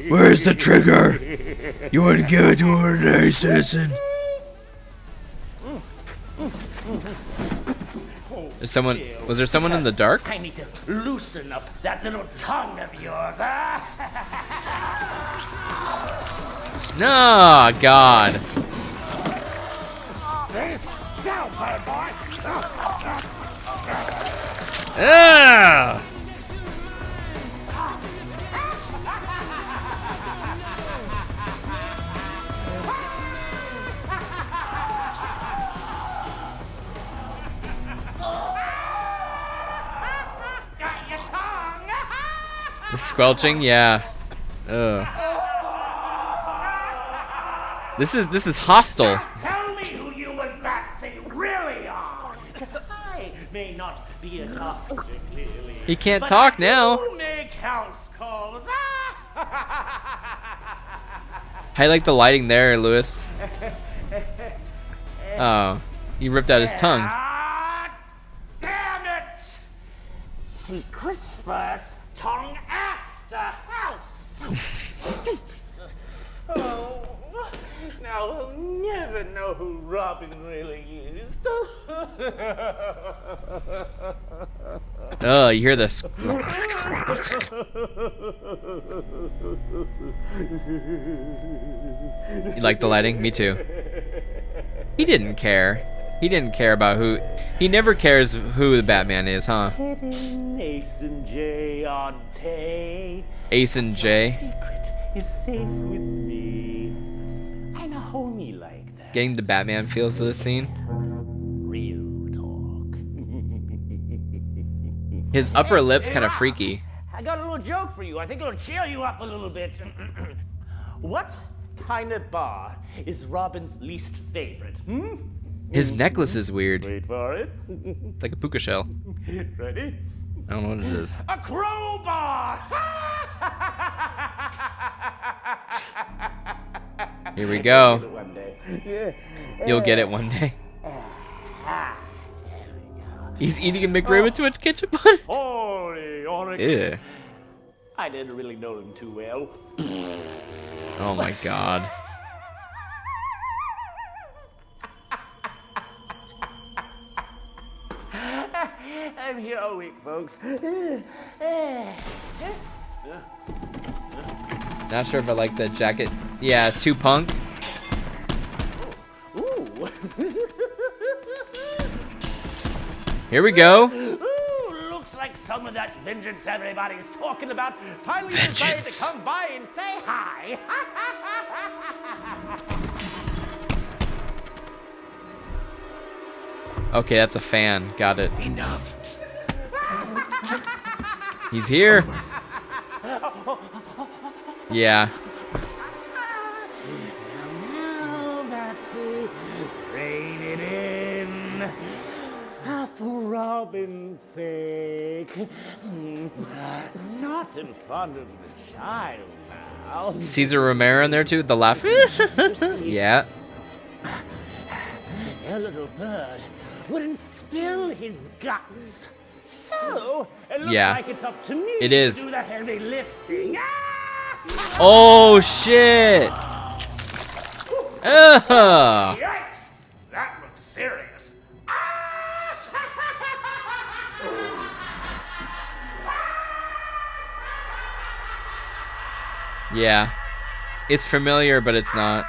Where's the trigger? You wouldn't give it to an ordinary citizen. Was there someone in the dark? I need to loosen up that little tongue of yours, huh? No, God. Down, bad boy. Ah! The squelching, yeah. Ugh. This is hostile. Tell me who you and Batsy really are, because I may not be a doctor clearly. He can't talk now. I make house calls. I like the lighting there, Lewis. Oh, he ripped out his tongue. Damn it! Secrets first, tongue after. House. Oh, now he'll never know who Robin really is. Oh, you hear this? You like the lighting? Me too. He didn't care. He didn't care about who. He never cares who the Batman is, huh? Hidden Ace and J on Tay. Ace and J. Secret is safe with me. I'm a homie like that. Getting the Batman feels to this scene. Real talk. His upper lip's kind of freaky. I got a little joke for you. I think it'll cheer you up a little bit. What kind of bar is Robin's least favorite? His necklace is weird. Wait for it. It's like a puka shell. Ready? I don't know what it is. A crowbar! Here we go. One day. You'll get it one day. He's eating a McRib with too much ketchup on it. Holy Oryx. Ew. I didn't really know him too well. Oh my god. I'm here all week, folks. Not sure if I like the jacket. Yeah, too punk. Ooh. Here we go. Ooh, looks like some of that vengeance everybody's talking about finally decided to come by and say hi. Okay, that's a fan. Got it. Enough. He's here. Yeah. Now, Batsy, rein it in. For Robin's sake. Not in front of the child now. Caesar Romero in there too. The laugh. Yeah. A little bird wouldn't spill his guts. So, it looks like it's up to me It is. to do the heavy lifting. Oh shit. Ugh. Yikes! That looks serious. Yeah. It's familiar, but it's not.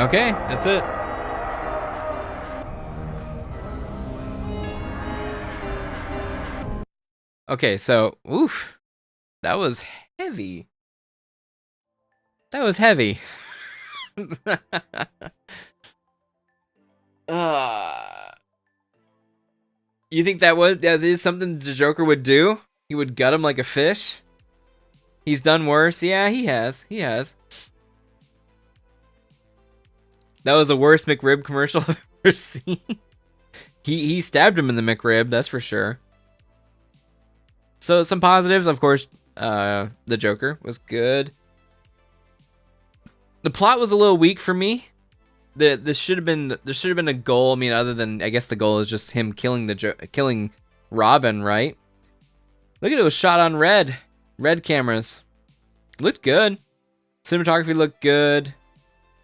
Okay, that's it. Okay, so, oof. That was heavy. That was heavy. You think that is something the Joker would do? He would gut him like a fish? He's done worse? Yeah, he has. He has. That was the worst McRib commercial I've ever seen. He stabbed him in the McRib, that's for sure. So some positives, of course, the Joker was good. The plot was a little weak for me. There should have been a goal. I mean, other than, I guess the goal is just him killing Robin, right? Look at it, was shot on red cameras. Looked good. Cinematography looked good.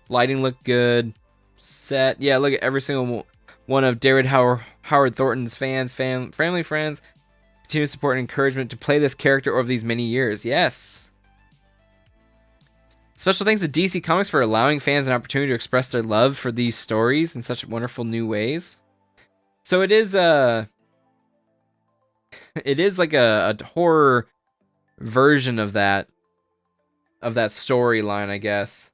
Lighting looked good. Set, yeah. Look at every single one of David Howard Thornton's family friends. Continue support and encouragement to play this character over these many years. Yes. Special thanks to DC Comics for allowing fans an opportunity to express their love for these stories in such wonderful new ways. So it is like a horror version of that storyline, I guess.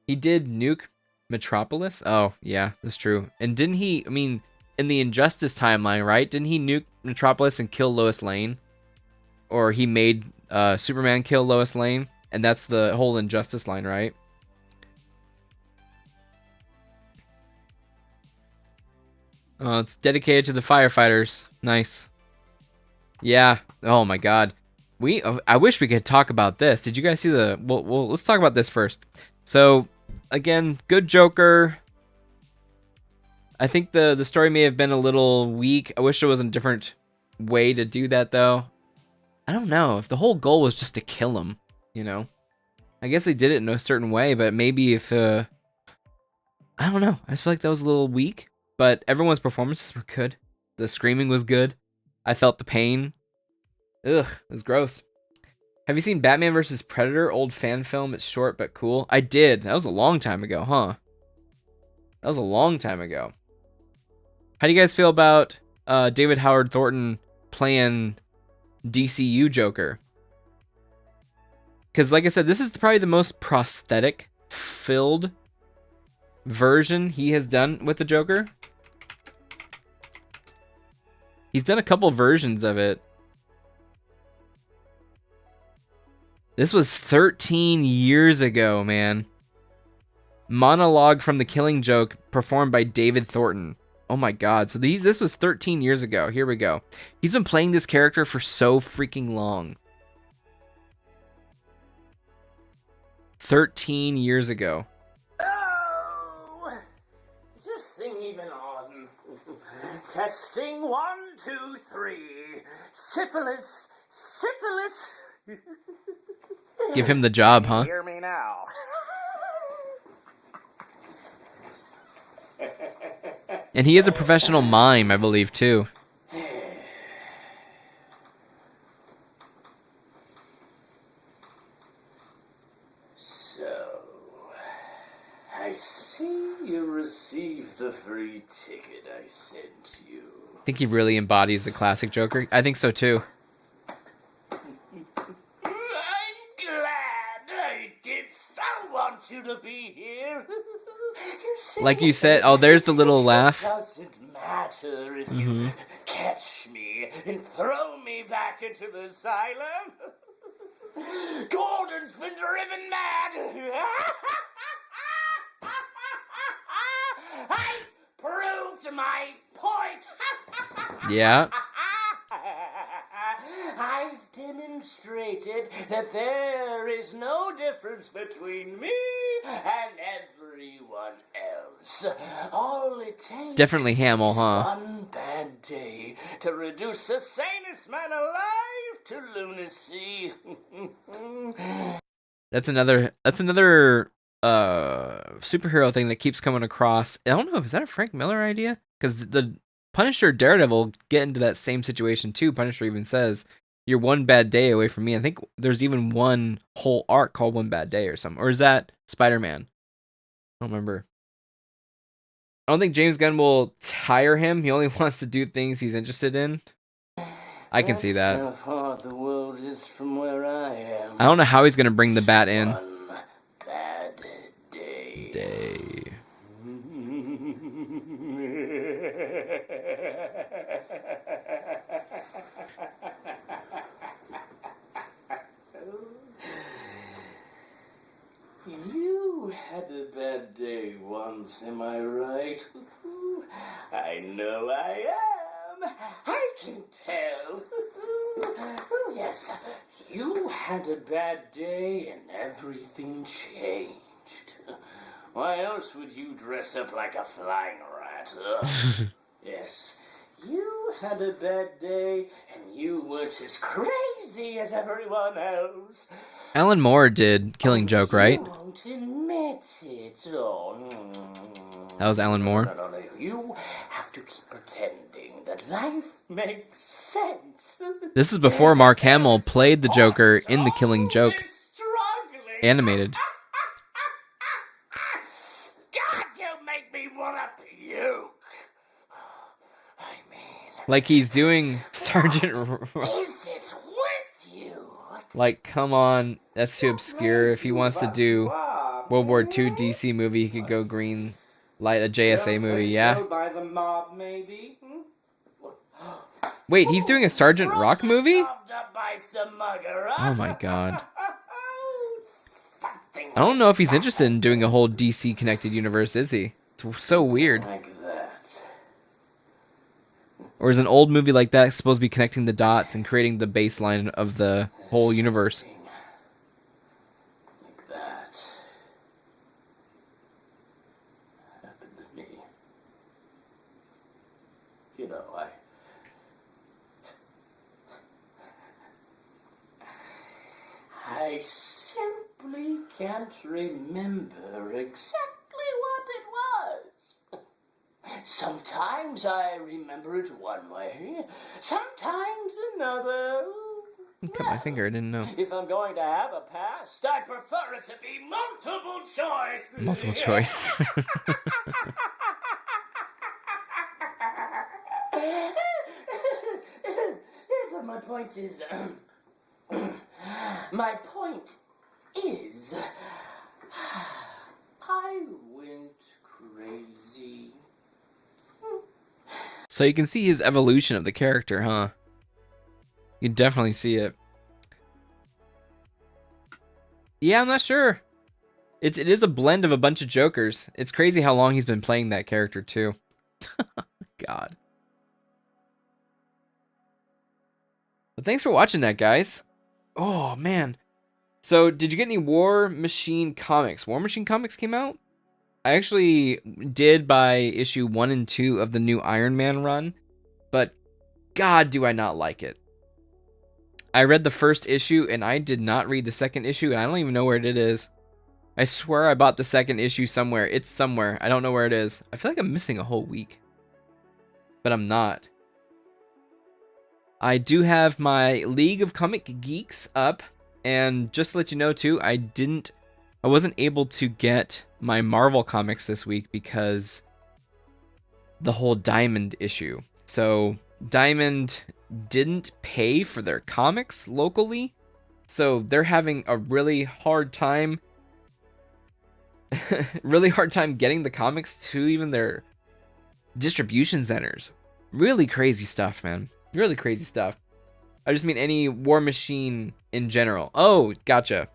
He did nuke Metropolis? Oh, yeah, that's true. And didn't he, I mean, in the Injustice timeline, right? Didn't he nuke Metropolis and kill Lois Lane? Or he made Superman kill Lois Lane? And that's the whole Injustice line, right? It's dedicated to the firefighters. Nice. Yeah. Oh my God. I wish we could talk about this. Did you guys see the? Well, let's talk about this first. So, again, good Joker. I think the story may have been a little weak. I wish there was a different way to do that, though. I don't know if the whole goal was just to kill him. You know, I guess they did it in a certain way, but maybe if I don't know. I just feel like that was a little weak. But everyone's performances were good. The screaming was good. I felt the pain. Ugh, it was gross. Have you seen Batman vs. Predator? Old fan film. It's short but cool. I did. That was a long time ago, huh? That was a long time ago. How do you guys feel about David Howard Thornton playing DCU Joker? Because, like I said, this is probably the most prosthetic-filled version he has done with the Joker. He's done a couple versions of it. This was 13 years ago, man. Monologue from The Killing Joke performed by David Thornton. Oh my God. So this was 13 years ago. Here we go. He's been playing this character for so freaking long. 13 years ago. Oh! Is this thing even on? Testing 1, 2, 3. Syphilis. Syphilis. Give him the job, huh? Hear me now. And he is a professional mime, I believe, too. So, I see you received the free ticket I sent you. I think he really embodies the classic Joker. I think so, too. You to be here. Like you said, oh, there's the little laugh. It doesn't matter if you catch me and throw me back into the asylum. Gordon's been driven mad. I proved my point. Yeah. I've demonstrated that there is no difference between me and everyone else. All it takes Definitely Hamill, huh? one bad day to reduce the sanest man alive to lunacy. That's another superhero thing that keeps coming across. I don't know, is that a Frank Miller idea? Because the Punisher, Daredevil get into that same situation too. Punisher even says, "You're one bad day away from me." I think there's even one whole arc called "One Bad Day" or something. Or is that Spider-Man? I don't remember. I don't think James Gunn will tire him. He only wants to do things he's interested in. I can see that. How far the world is from where I am. I don't know how he's going to bring the bat in. One bad day. You had a bad day once, am I right? I know I am. I can tell. Oh, yes. You had a bad day and everything changed. Why else would you dress up like a flying rat? Ugh. Yes. You had a bad day and you weren't as crazy as everyone else. Alan Moore did Killing Joke, right? You won't admit it. Oh. That was Alan Moore. No. You have to keep pretending that life makes sense. This is before Mark Hamill played the Joker in the Killing Joke animated. God, you make me want to puke. Like he's doing Sergeant... Is it with you? Like, come on. That's too obscure. If he wants to do World War II DC movie, he could go green light a JSA movie, yeah? By the mob, maybe? Wait, he's doing a Sergeant Rock movie? By some mugger, huh? Oh my god. I don't know if he's interested in doing a whole DC connected universe, is he? It's so weird. Like that. Or is an old movie like that supposed to be connecting the dots and creating the baseline of the whole universe? Like that. Happened to me. You know, I simply can't remember exactly what it was. Sometimes I remember it one way, sometimes another. Cut my finger, I didn't know. If I'm going to have a past, I prefer it to be multiple choice. Multiple choice. But my point is, my point is, I went crazy. So you can see his evolution of the character, huh? You can definitely see it. Yeah, I'm not sure. It is a blend of a bunch of Jokers. It's crazy how long he's been playing that character, too. God. But thanks for watching that, guys. Oh, man. So, did you get any War Machine comics? War Machine comics came out? I actually did buy issue 1 and 2 of the new Iron Man run, but God, do I not like it. I read the first issue, and I did not read the second issue, and I don't even know where it is. I swear I bought the second issue somewhere. It's somewhere. I don't know where it is. I feel like I'm missing a whole week, but I'm not. I do have my League of Comic Geeks up, and just to let you know, too, I wasn't able to get my Marvel comics this week because the whole Diamond issue. So Diamond didn't pay for their comics locally, so they're having a really hard time getting the comics to even their distribution centers. Really crazy stuff, man. Really crazy stuff. I just mean any War Machine in general. Oh, gotcha.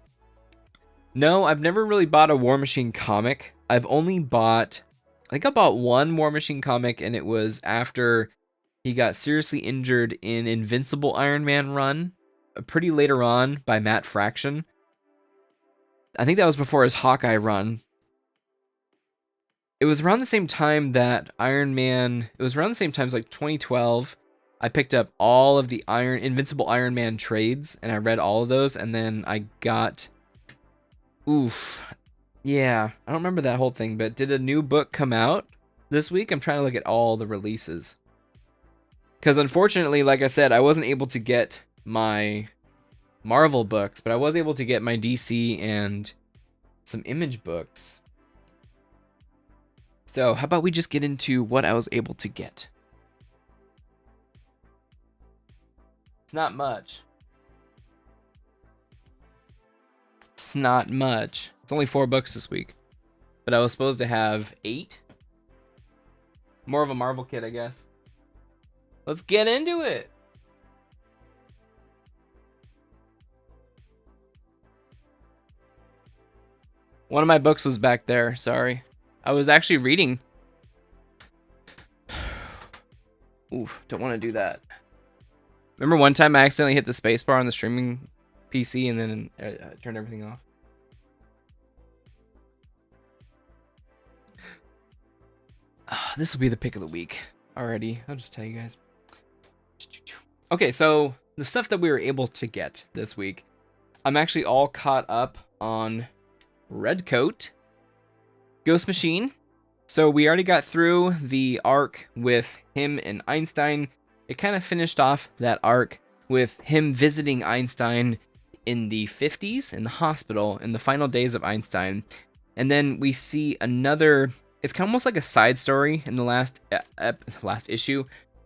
No, I've never really bought a War Machine comic. I've only bought... I think I bought one War Machine comic, and it was after he got seriously injured in Invincible Iron Man run, pretty later on by Matt Fraction. I think that was before his Hawkeye run. It was around the same time that Iron Man... It was around the same time as like 2012. I picked up all of the Invincible Iron Man trades, and I read all of those, and then I got... Oof. Yeah, I don't remember that whole thing, but did a new book come out this week? I'm trying to look at all the releases. Because unfortunately, like I said, I wasn't able to get my Marvel books, but I was able to get my DC and some Image books. So how about we just get into what I was able to get? It's not much. It's not much. It's only 4 books this week. But I was supposed to have 8. More of a Marvel kit, I guess. Let's get into it. One of my books was back there, sorry. I was actually reading. Ooh, don't want to do that. Remember one time I accidentally hit the spacebar on the streaming PC and then turned everything off? This will be the pick of the week already. I'll just tell you guys. Okay, so the stuff that we were able to get this week. I'm actually all caught up on Redcoat, Ghost Machine. So we already got through the arc with him and Einstein. It kind of finished off that arc with him visiting Einstein in the 50s in the hospital in the final days of Einstein. And then we see another, it's kind of almost like a side story in the last issue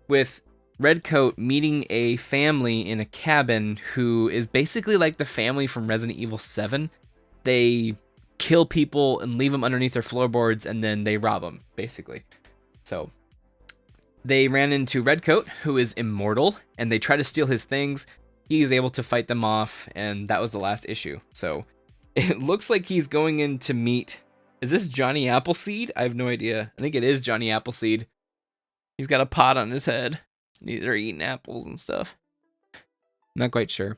with Redcoat meeting a family in a cabin who is basically like the family from Resident Evil 7. They kill people and leave them underneath their floorboards and then they rob them, basically. So they ran into Redcoat, who is immortal, and they try to steal his things. He is able to fight them off, and that was the last issue. So it looks like he's going in to meet... Is this Johnny Appleseed? I have no idea. I think it is Johnny Appleseed. He's got a pot on his head. They're eating apples and stuff. Not quite sure.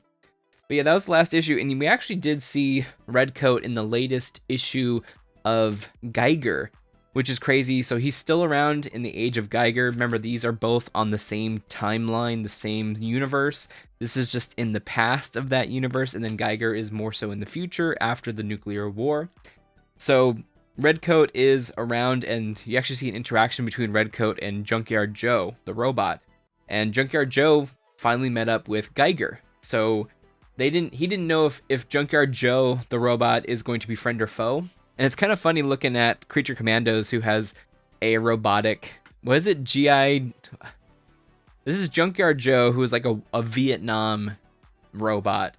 But yeah, that was the last issue, and we actually did see Redcoat in the latest issue of Geiger, which is crazy. So he's still around in the age of Geiger. Remember, these are both on the same timeline, the same universe. This is just in the past of that universe, and then Geiger is more so in the future after the nuclear war. So Redcoat is around, and you actually see an interaction between Redcoat and Junkyard Joe, the robot. And Junkyard Joe finally met up with Geiger. So he didn't know if Junkyard Joe, the robot, is going to be friend or foe. And it's kind of funny looking at Creature Commandos, who has a robotic, what is it, GI? This is Junkyard Joe, who is like a Vietnam robot.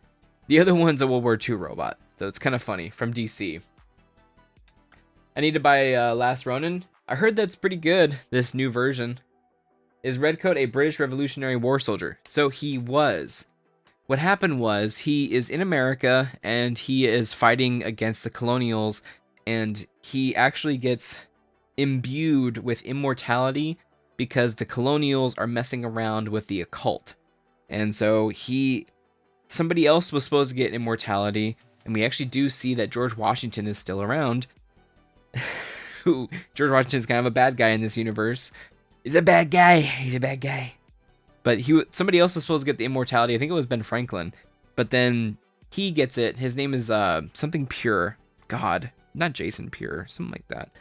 The other one's a World War II robot. So it's kind of funny, from DC. I need to buy Last Ronin. I heard that's pretty good, this new version. Is Redcoat a British Revolutionary War soldier? So he was. What happened was, he is in America, and he is fighting against the colonials, and he actually gets imbued with immortality because the colonials are messing around with the occult. And so somebody else was supposed to get immortality, and we actually do see that George Washington is still around. George Washington's kind of a bad guy in this universe. He's a bad guy. He's a bad guy. But somebody else was supposed to get the immortality. I think it was Ben Franklin. But then he gets it. His name is something Pure. God, not Jason Pure. Something like that.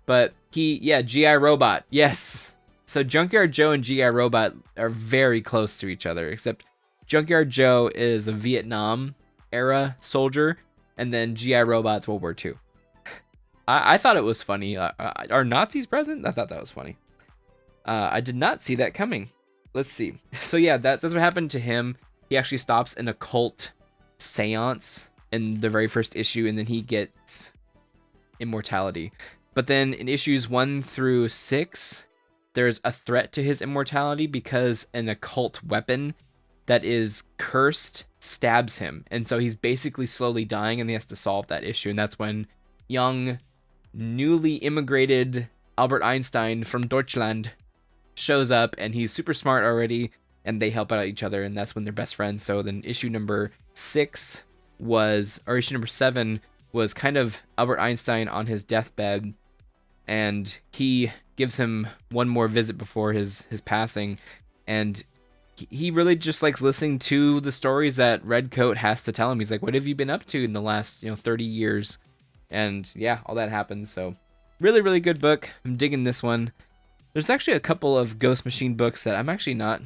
But G.I. Robot. Yes. So Junkyard Joe and G.I. Robot are very close to each other. Except Junkyard Joe is a Vietnam era soldier. And then G.I. Robot's World War II. I thought it was funny. Are Nazis present? I thought that was funny. I did not see that coming. Let's see. So yeah, that's what happened to him. He actually stops an occult seance in the very first issue, and then he gets immortality. But then in issues 1 through 6, there's a threat to his immortality because an occult weapon that is cursed stabs him. And so he's basically slowly dying, and he has to solve that issue. And that's when young, newly immigrated Albert Einstein from Deutschland shows up, and he's super smart already, and they help out each other, and that's when they're best friends. So then issue number 7 was kind of Albert Einstein on his deathbed, and he gives him one more visit before his passing, and he really just likes listening to the stories that Redcoat has to tell him. He's like, what have you been up to in the last 30 years? And yeah, all that happens. So really, really good book. I'm digging this one. There's actually a couple of Ghost Machine books that I'm actually not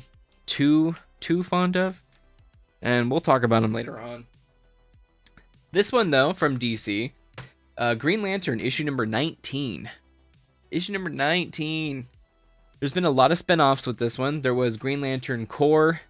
too fond of, and we'll talk about them later on. This one, though, from DC, Green Lantern, issue number 19. issue number 19. There's been a lot of spin-offs with this one. There was Green Lantern Corps.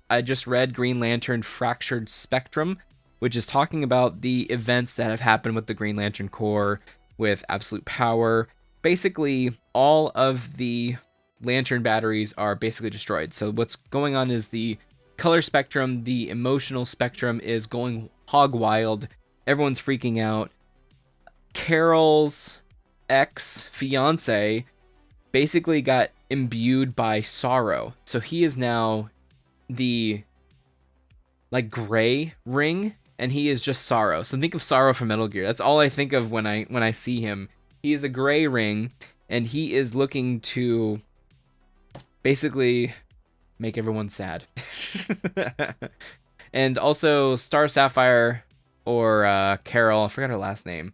I just read Green Lantern Fractured Spectrum, which is talking about the events that have happened with the Green Lantern Corps, with absolute power. Basically, all of the lantern batteries are basically destroyed. So what's going on is the color spectrum, the emotional spectrum is going hog wild. Everyone's freaking out. Carol's ex-fiance basically got imbued by sorrow. So he is now the like gray ring, and he is just Sorrow. So think of Sorrow from Metal Gear. That's all I think of when I see him. He is a gray ring, and he is looking to basically make everyone sad. And also Star Sapphire, or Carol, I forgot her last name,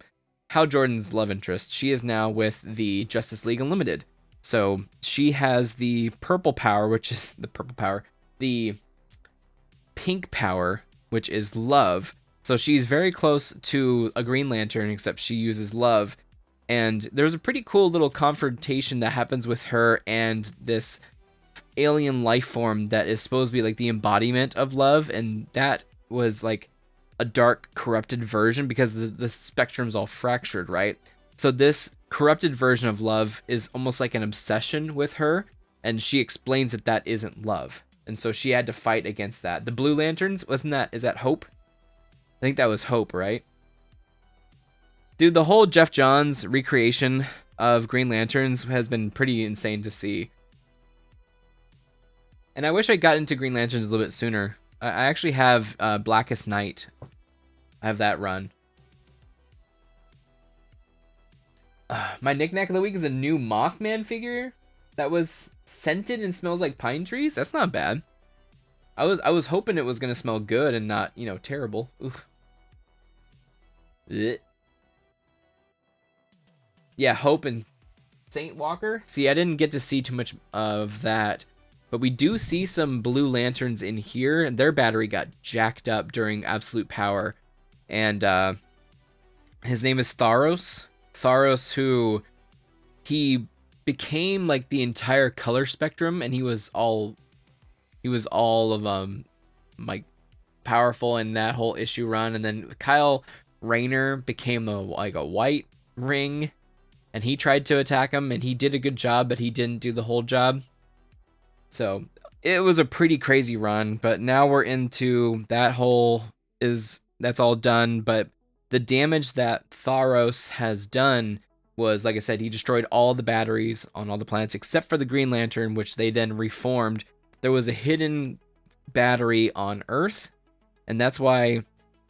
Hal Jordan's love interest. She is now with the Justice League Unlimited. So she has the purple power, which is the pink power, which is love. So she's very close to a Green Lantern, except she uses love. And there's a pretty cool little confrontation that happens with her and this alien life form that is supposed to be like the embodiment of love. And that was like a dark, corrupted version, because the spectrum's all fractured, right? So this corrupted version of love is almost like an obsession with her, and she explains that that isn't love. And so she had to fight against that. The Blue Lanterns, is that Hope? I think that was Hope, right? Dude, the whole Jeff Johns recreation of Green Lanterns has been pretty insane to see. And I wish I got into Green Lanterns a little bit sooner. I actually have Blackest Night. I have that run. My knickknack of the week is a new Mothman figure that was scented and smells like pine trees. That's not bad. I was hoping it was gonna smell good and not, terrible. Oof. Blech. Yeah, Hope and Saint Walker. See, I didn't get to see too much of that, but we do see some Blue Lanterns in here. Their battery got jacked up during Absolute Power, and his name is Tharos. Tharos, who he became like the entire color spectrum, and he was all of like powerful in that whole issue run. And then Kyle Rayner became a white ring, and he tried to attack him, and he did a good job, but he didn't do the whole job. So it was a pretty crazy run, but now we're into that's all done. But the damage that Tharos has done was, like I said, he destroyed all the batteries on all the planets except for the Green Lantern, which they then reformed. There was a hidden battery on Earth, and that's why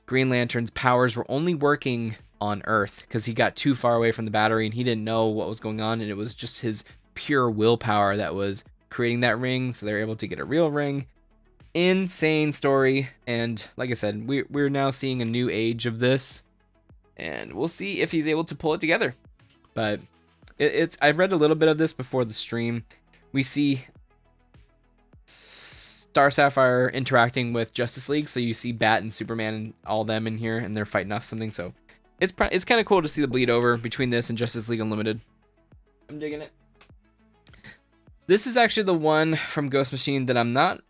Green Lantern's powers were only working on Earth, because he got too far away from the battery and he didn't know what was going on, and it was just his pure willpower that was creating that ring, so they're able to get a real ring. Insane story, and like I said, we're now seeing a new age of this, and we'll see if he's able to pull it together. But I've read a little bit of this before the stream. We see Star Sapphire interacting with Justice League, so you see Bat and Superman and all them in here, and they're fighting off something. So it's kind of cool to see the bleed over between this and Justice League Unlimited. I'm digging it. This is actually the one from Ghost Machine that I'm not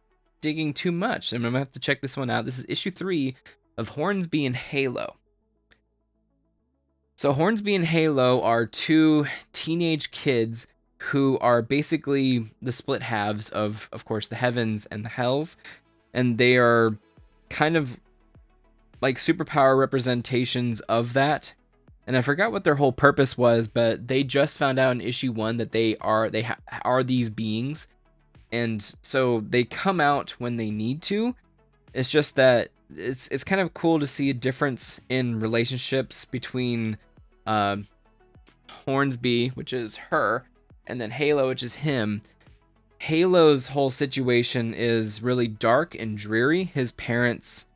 digging too much. I'm gonna have to check this one out. This is issue 3 of Hornsby and Halo. So Hornsby and Halo are two teenage kids who are basically the split halves of course, the heavens and the hells. And they are kind of like superpower representations of that. And I forgot what their whole purpose was, but they just found out in issue 1 that they are these beings. And so they come out when they need to. It's just that it's kind of cool to see a difference in relationships between Hornsby, which is her, and then Halo, which is him. Halo's whole situation is really dark and dreary. His parents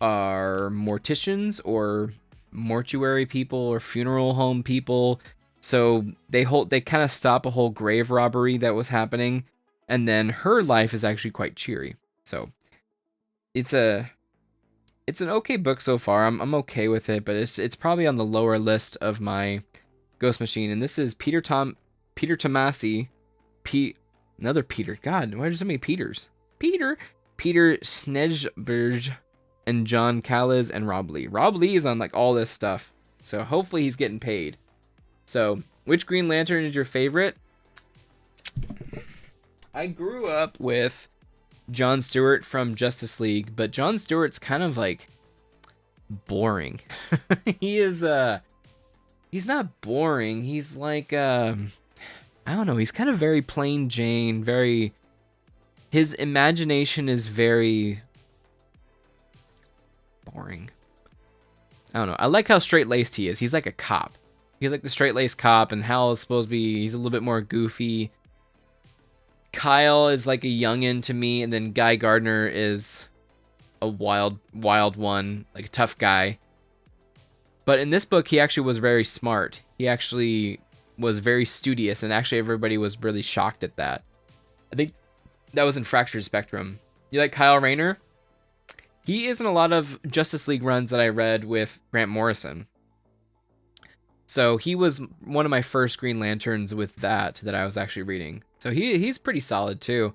are morticians or mortuary people or funeral home people. So they kind of stop a whole grave robbery that was happening. And then her life is actually quite cheery. So it's an okay book so far. I'm okay with it, but it's probably on the lower list of my Ghost Machine, and this is Peter Tomasi, another Peter. God, why are there so many Peters? Peter Snejberg, and John Callis and Rob Lee. Rob Lee is on like all this stuff, so hopefully he's getting paid. So, which Green Lantern is your favorite? I grew up with John Stewart from Justice League, but John Stewart's kind of like boring. He's not boring. He's like I don't know, he's kind of very plain Jane, his imagination is very boring. I don't know. I like how straight-laced he is. He's like a cop. He's like the straight-laced cop, and Hal is supposed to be, he's a little bit more goofy. Kyle is like a youngin' to me, and then Guy Gardner is a wild one, like a tough guy. But in this book, he actually was very smart. He actually was very studious, and actually everybody was really shocked at that. I think that was in Fractured Spectrum. You like Kyle Rayner? He is in a lot of Justice League runs that I read with Grant Morrison. So he was one of my first Green Lanterns with that I was actually reading. So he's pretty solid too.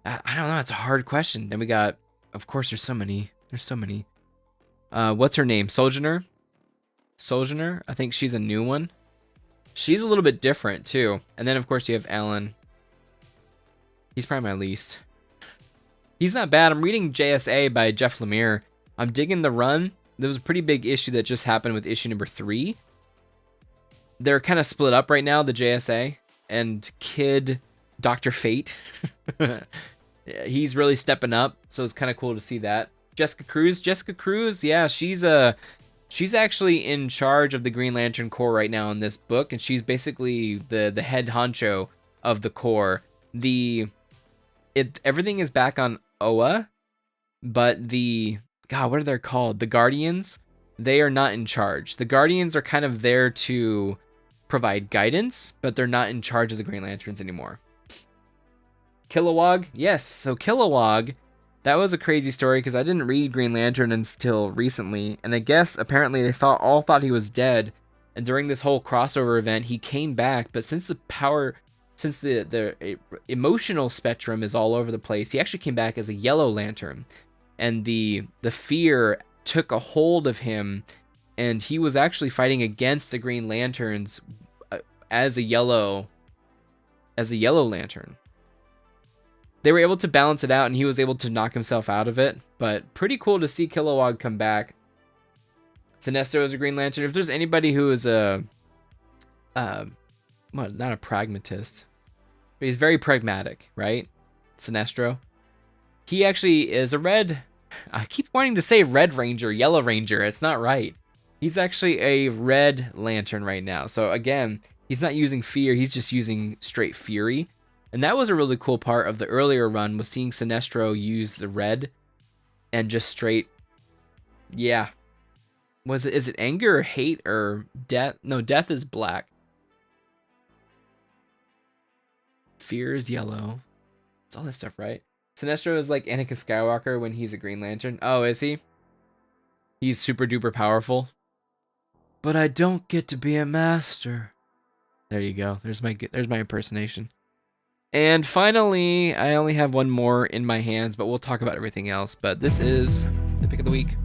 I don't know, it's a hard question. Then we got, of course, there's so many. What's her name? Sojourner? I think she's a new one. She's a little bit different too. And then of course you have Alan. He's probably my least. He's not bad. I'm reading JSA by Jeff Lemire. I'm digging the run. There was a pretty big issue that just happened with issue number 3. They're kind of split up right now, the JSA. And Kid Dr. Fate. He's really stepping up. So it's kind of cool to see that. Jessica Cruz, yeah, she's actually in charge of the Green Lantern Corps right now in this book. And she's basically the head honcho of the Corps. Everything is back on Oa, but what are they called? The Guardians, they are not in charge. The Guardians are kind of there to provide guidance, but they're not in charge of the Green Lanterns anymore. Kilowog, yes. So Kilowog, that was a crazy story because I didn't read Green Lantern until recently, and I guess apparently they all thought he was dead. And during this whole crossover event, he came back, but since the emotional spectrum is all over the place, he actually came back as a Yellow Lantern, and the fear took a hold of him, and he was actually fighting against the Green Lanterns as a Yellow Lantern. They were able to balance it out, and he was able to knock himself out of it. But pretty cool to see Kilowog come back. Sinestro is a Green Lantern. If there's anybody who is not a pragmatist, but he's very pragmatic, right? Sinestro. He actually is a red. I keep wanting to say Red Ranger, Yellow Ranger. It's not right. He's actually a Red Lantern right now. So again, he's not using fear. He's just using straight fury. And that was a really cool part of the earlier run, was seeing Sinestro use the red and just straight, yeah. Is it anger or hate or death? No, death is black. Fear is yellow. It's all that stuff, right? Sinestro is like Anakin Skywalker when he's a Green Lantern. Oh, is he? He's super duper powerful. But I don't get to be a master. There you go. There's my impersonation. And finally, I only have one more in my hands, but we'll talk about everything else. But this is the pick of the week.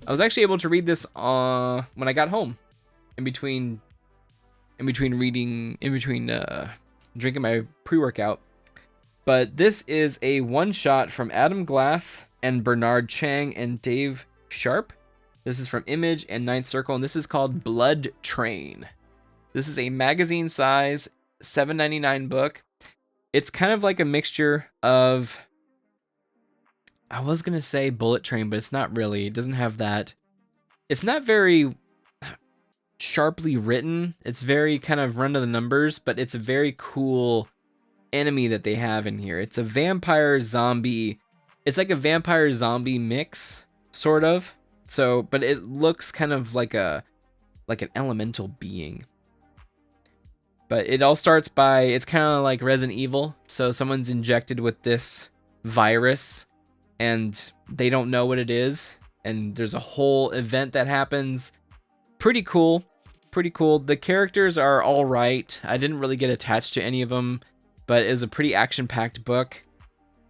I was actually able to read this when I got home, in between drinking my pre-workout. But this is a one-shot from Adam Glass and Bernard Chang and Dave Sharp. This is from Image and Ninth Circle, and this is called Blood Train. This is a magazine size $7.99 book. It's kind of like a mixture of, I was gonna say Bullet Train, but it's not really. It doesn't have that. It's not very sharply written. It's very kind of run to the numbers, but it's a very cool enemy that they have in here. It's a vampire zombie. It's like a vampire zombie mix, sort of. So, but it looks kind of like an elemental being. But it all starts by, it's kind of like Resident Evil. So someone's injected with this virus and they don't know what it is. And there's a whole event that happens. Pretty cool. pretty cool. The characters are all right. I didn't really get attached to any of them, but it was a pretty action-packed book.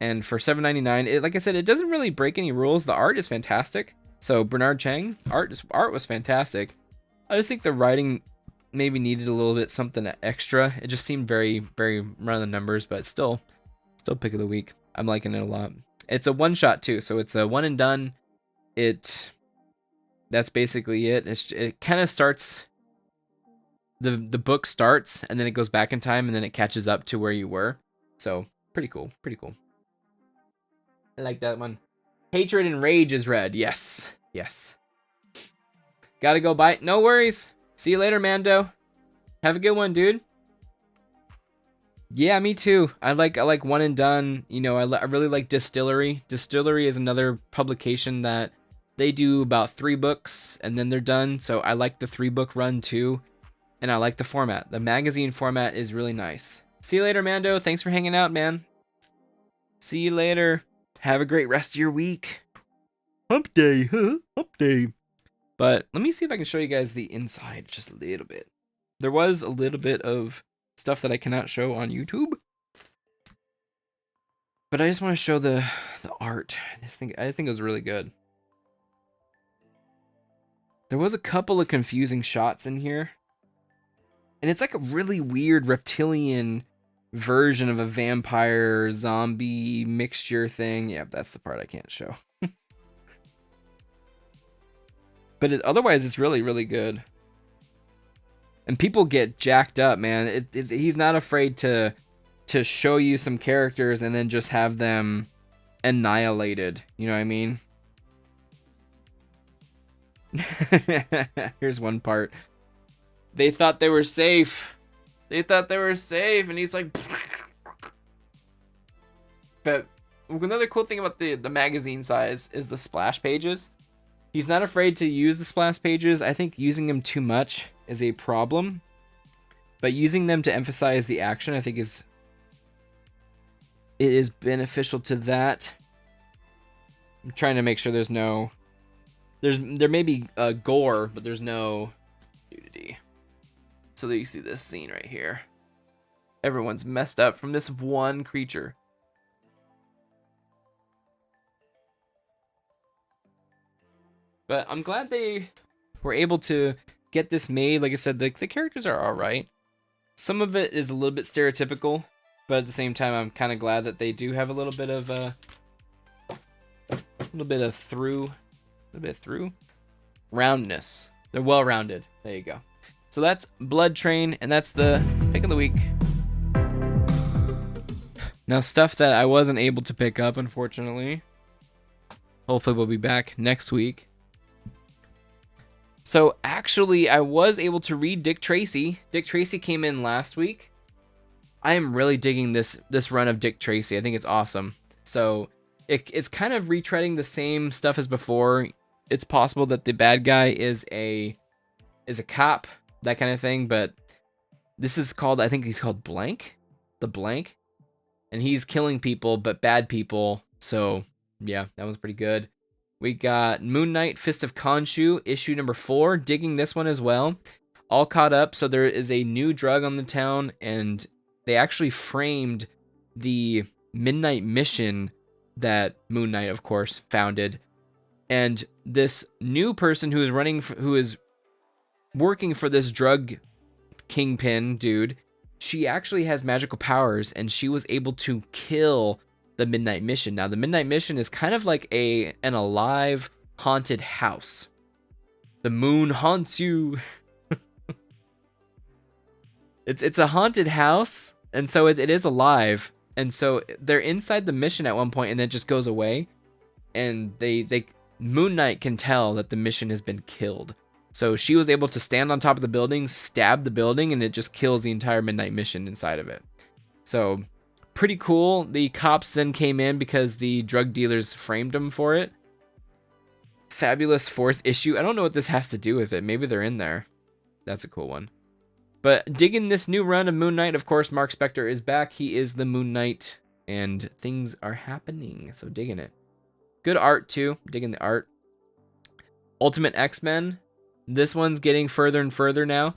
And for $7.99, like I said, it doesn't really break any rules. The art is fantastic. So Bernard Chang, art was fantastic. I just think the writing maybe needed a little bit something extra. It just seemed very, very run of the numbers, but still pick of the week. I'm liking it a lot. It's a one-shot too, so it's a one and done. That's basically it. It kind of starts. The book starts and then it goes back in time and then it catches up to where you were. So pretty cool. Pretty cool. I like that one. Hatred and Rage is red. Yes. Yes. Gotta go bite. No worries. See you later, Mando. Have a good one, dude. Yeah, me too. I like one and done. You know, I really like Distillery. Distillery is another publication that they do about 3 books and then they're done. So I like the 3-book run too. And I like the format. The magazine format is really nice. See you later, Mando. Thanks for hanging out, man. See you later. Have a great rest of your week. Hump day, huh? Hump day. But let me see if I can show you guys the inside just a little bit. There was a little bit of stuff that I cannot show on YouTube. But I just want to show the art. I just think it was really good. There was a couple of confusing shots in here. And it's like a really weird reptilian version of a vampire zombie mixture thing. Yeah, that's the part I can't show. But otherwise, it's really, really good. And people get jacked up, man. He's not afraid to show you some characters and then just have them annihilated. You know what I mean? Here's one part. They thought they were safe. They thought they were safe, and he's like... But another cool thing about the magazine size is the splash pages. He's not afraid to use the splash pages. I think using them too much is a problem. But using them to emphasize the action, I think it is beneficial to that. I'm trying to make sure there's no... There may be gore, but there's no nudity. So that you see this scene right here. Everyone's messed up from this one creature. But I'm glad they were able to get this made. Like I said, the characters are alright. Some of it is a little bit stereotypical, but at the same time, I'm kind of glad that they do have a little bit of through roundness. They're well rounded. There you go. So that's Blood Train, and that's the pick of the week. Now, stuff that I wasn't able to pick up, unfortunately. Hopefully, we'll be back next week. So, actually, I was able to read Dick Tracy. Dick Tracy came in last week. I am really digging this run of Dick Tracy. I think it's awesome. So, it's kind of retreading the same stuff as before. It's possible that the bad guy is a cop, that kind of thing, but this is called, I think he's called Blank, the Blank, and he's killing people, but bad people. So yeah, that was pretty good. We got Moon Knight Fist of Khonshu, issue number 4, digging this one as well. All caught up. So there is a new drug on the town, and they actually framed the Midnight Mission that Moon Knight, of course, founded. And this new person who is working for this drug kingpin dude, she actually has magical powers, and she was able to kill the Midnight Mission. Now, the Midnight Mission is kind of like an alive, haunted house. The moon haunts you. It's a haunted house, and so it is alive. And so they're inside the mission at one point, and then it just goes away. And Moon Knight can tell that the mission has been killed. So she was able to stand on top of the building, stab the building, and it just kills the entire Midnight Mission inside of it. So pretty cool. The cops then came in because the drug dealers framed them for it. Fabulous 4th issue. I don't know what this has to do with it. Maybe they're in there. That's a cool one. But digging this new run of Moon Knight, of course, Mark Spector is back. He is the Moon Knight, and things are happening. So digging it. Good art, too. Digging the art. Ultimate X-Men. This one's getting further and further now.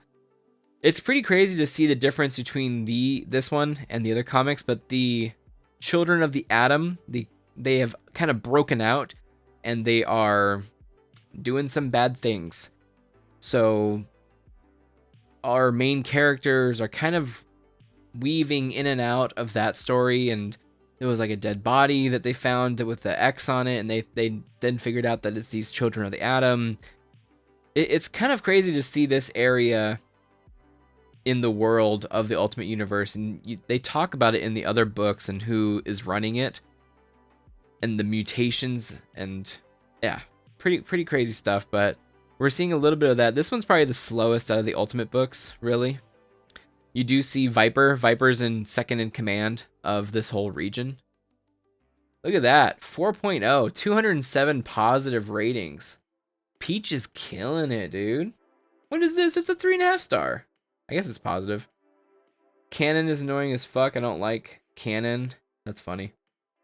It's pretty crazy to see the difference between this one and the other comics, but the Children of the Atom, they have kind of broken out, and they are doing some bad things. So our main characters are kind of weaving in and out of that story, and there was like a dead body that they found with the X on it, and they then figured out that it's these Children of the Atom. It's kind of crazy to see this area in the world of the Ultimate Universe, and they talk about it in the other books and who is running it and the mutations, and yeah, pretty crazy stuff. But we're seeing a little bit of that. This one's probably the slowest out of the Ultimate books, really. You do see Viper. Viper's in second in command of this whole region. Look at that, 4.0, 207 positive ratings. Peach is killing it, dude. What is this? It's a 3.5 star. I guess it's positive. Cannon is annoying as fuck. I don't like Cannon. That's funny.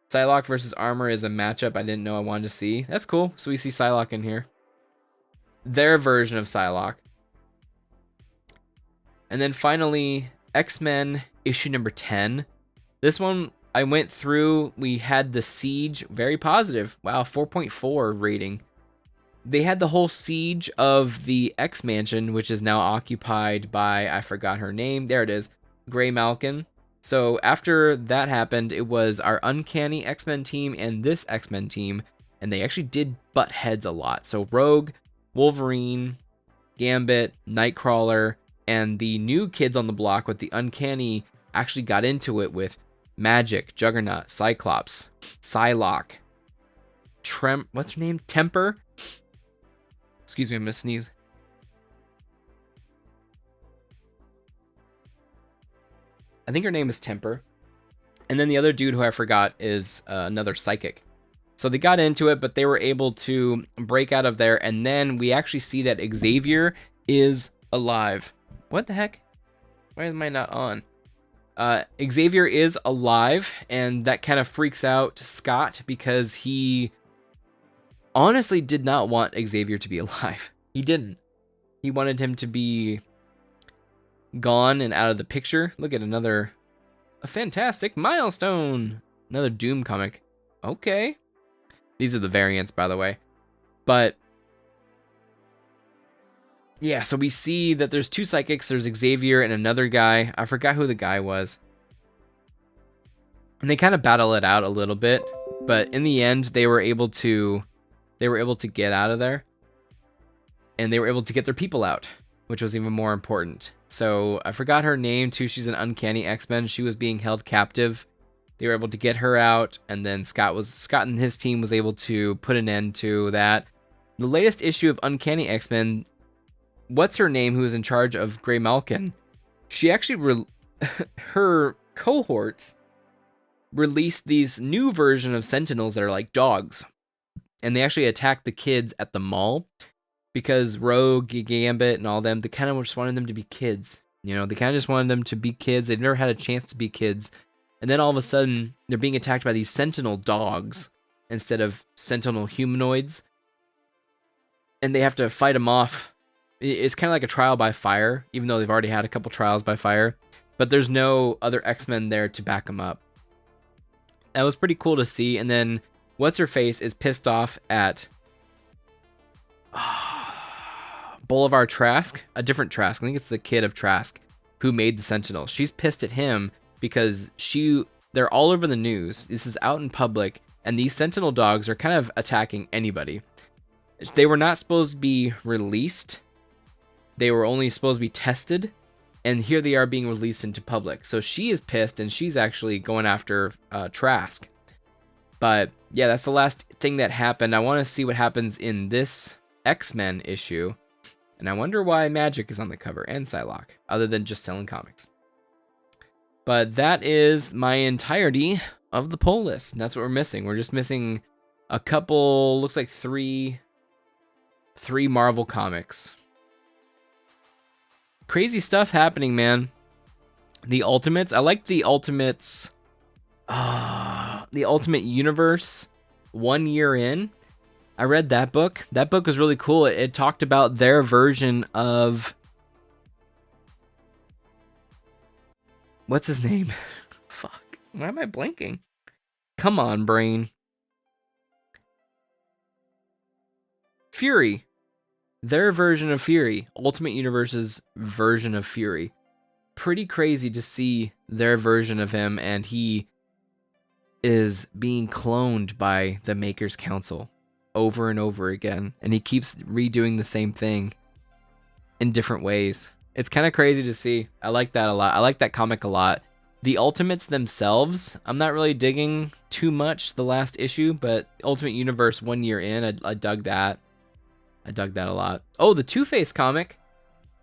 Psylocke versus Armor is a matchup I didn't know I wanted to see. That's cool. So we see Psylocke in here. Their version of Psylocke. And then finally, X-Men issue number 10. This one I went through. We had the Siege. Very positive. Wow, 4.4 rating. They had the whole siege of the X Mansion, which is now occupied by, I forgot her name. There it is, Grey Malkin. So after that happened, it was our Uncanny X-Men team and this X-Men team, and they actually did butt heads a lot. So Rogue, Wolverine, Gambit, Nightcrawler, and the new kids on the block with the Uncanny actually got into it with Magic, Juggernaut, Cyclops, Psylocke, what's her name? Temper. Excuse me, I'm gonna sneeze. I think her name is Temper. And then the other dude who I forgot is another psychic. So they got into it, but they were able to break out of there. And then we actually see that Xavier is alive. What the heck? Why am I not on? Xavier is alive, and that kind of freaks out Scott because he honestly did not want Xavier to be alive. He didn't. He wanted him to be gone and out of the picture. Look at a fantastic milestone. Another Doom comic. Okay. These are the variants, by the way. But yeah, so we see that there's two psychics. There's Xavier and another guy. I forgot who the guy was. And they kind of battle it out a little bit, but in the end, they were able to get out of there, and they were able to get their people out, which was even more important. So I forgot her name too. She's an Uncanny X-Men. She was being held captive. They were able to get her out, and then Scott and his team was able to put an end to that. The latest issue of Uncanny X-Men, what's her name, who is in charge of Grey Malkin, she actually her cohorts released these new version of Sentinels that are like dogs. And they actually attacked the kids at the mall because Rogue, Gambit, and all them, they kind of just wanted them to be kids. You know, they kind of just wanted them to be kids. They've never had a chance to be kids. And then all of a sudden, they're being attacked by these Sentinel dogs instead of Sentinel humanoids. And they have to fight them off. It's kind of like a trial by fire, even though they've already had a couple trials by fire. But there's no other X-Men there to back them up. That was pretty cool to see. And then What's-Her-Face is pissed off at Boulevard Trask, a different Trask. I think it's the kid of Trask who made the Sentinel. She's pissed at him because they're all over the news. This is out in public, and these Sentinel dogs are kind of attacking anybody. They were not supposed to be released. They were only supposed to be tested, and here they are being released into public. So she is pissed, and she's actually going after Trask. But yeah, that's the last thing that happened. I want to see what happens in this X-Men issue. And I wonder why Magic is on the cover and Psylocke, other than just selling comics. But that is my entirety of the poll list. And that's what we're missing. We're just missing a couple, looks like three Marvel comics. Crazy stuff happening, man. The Ultimates. I like the Ultimates. The Ultimate Universe 1 year in. I read that book. That book was really cool. It talked about their version of... What's his name? Fuck. Why am I blanking? Come on, brain. Fury. Their version of Fury. Ultimate Universe's version of Fury. Pretty crazy to see their version of him, and he is being cloned by the Maker's Council over and over again, and he keeps redoing the same thing in different ways. It's kind of crazy to see. I like that a lot. I like that comic a lot. The Ultimates themselves, I'm not really digging too much the last issue, but Ultimate Universe 1 year in, I dug that. I dug that a lot. Oh, the Two-Face comic.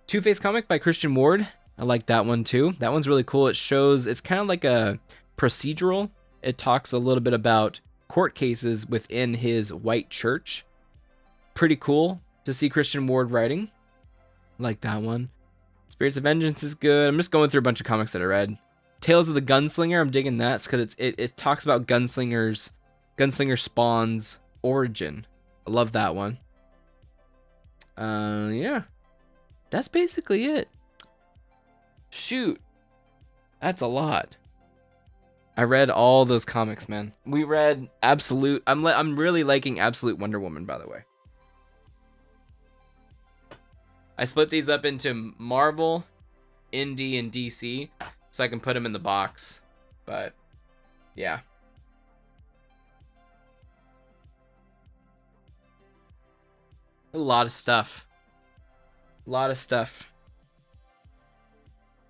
Two-Face comic by Christian Ward. I like that one too. That one's really cool. It shows, it's kind of like a procedural. It talks a little bit about court cases within his white church. Pretty cool to see Christian Ward writing. I like that one. Spirits of Vengeance is good. I'm just going through a bunch of comics that I read. Tales of the Gunslinger, I'm digging that because it talks about Gunslinger Spawn's origin. I love that one. Yeah. That's basically it. Shoot. That's a lot. I read all those comics, man. We read Absolute. I'm really liking Absolute Wonder Woman, by the way. I split these up into Marvel, Indie, and DC, so I can put them in the box. But, yeah. A lot of stuff. A lot of stuff.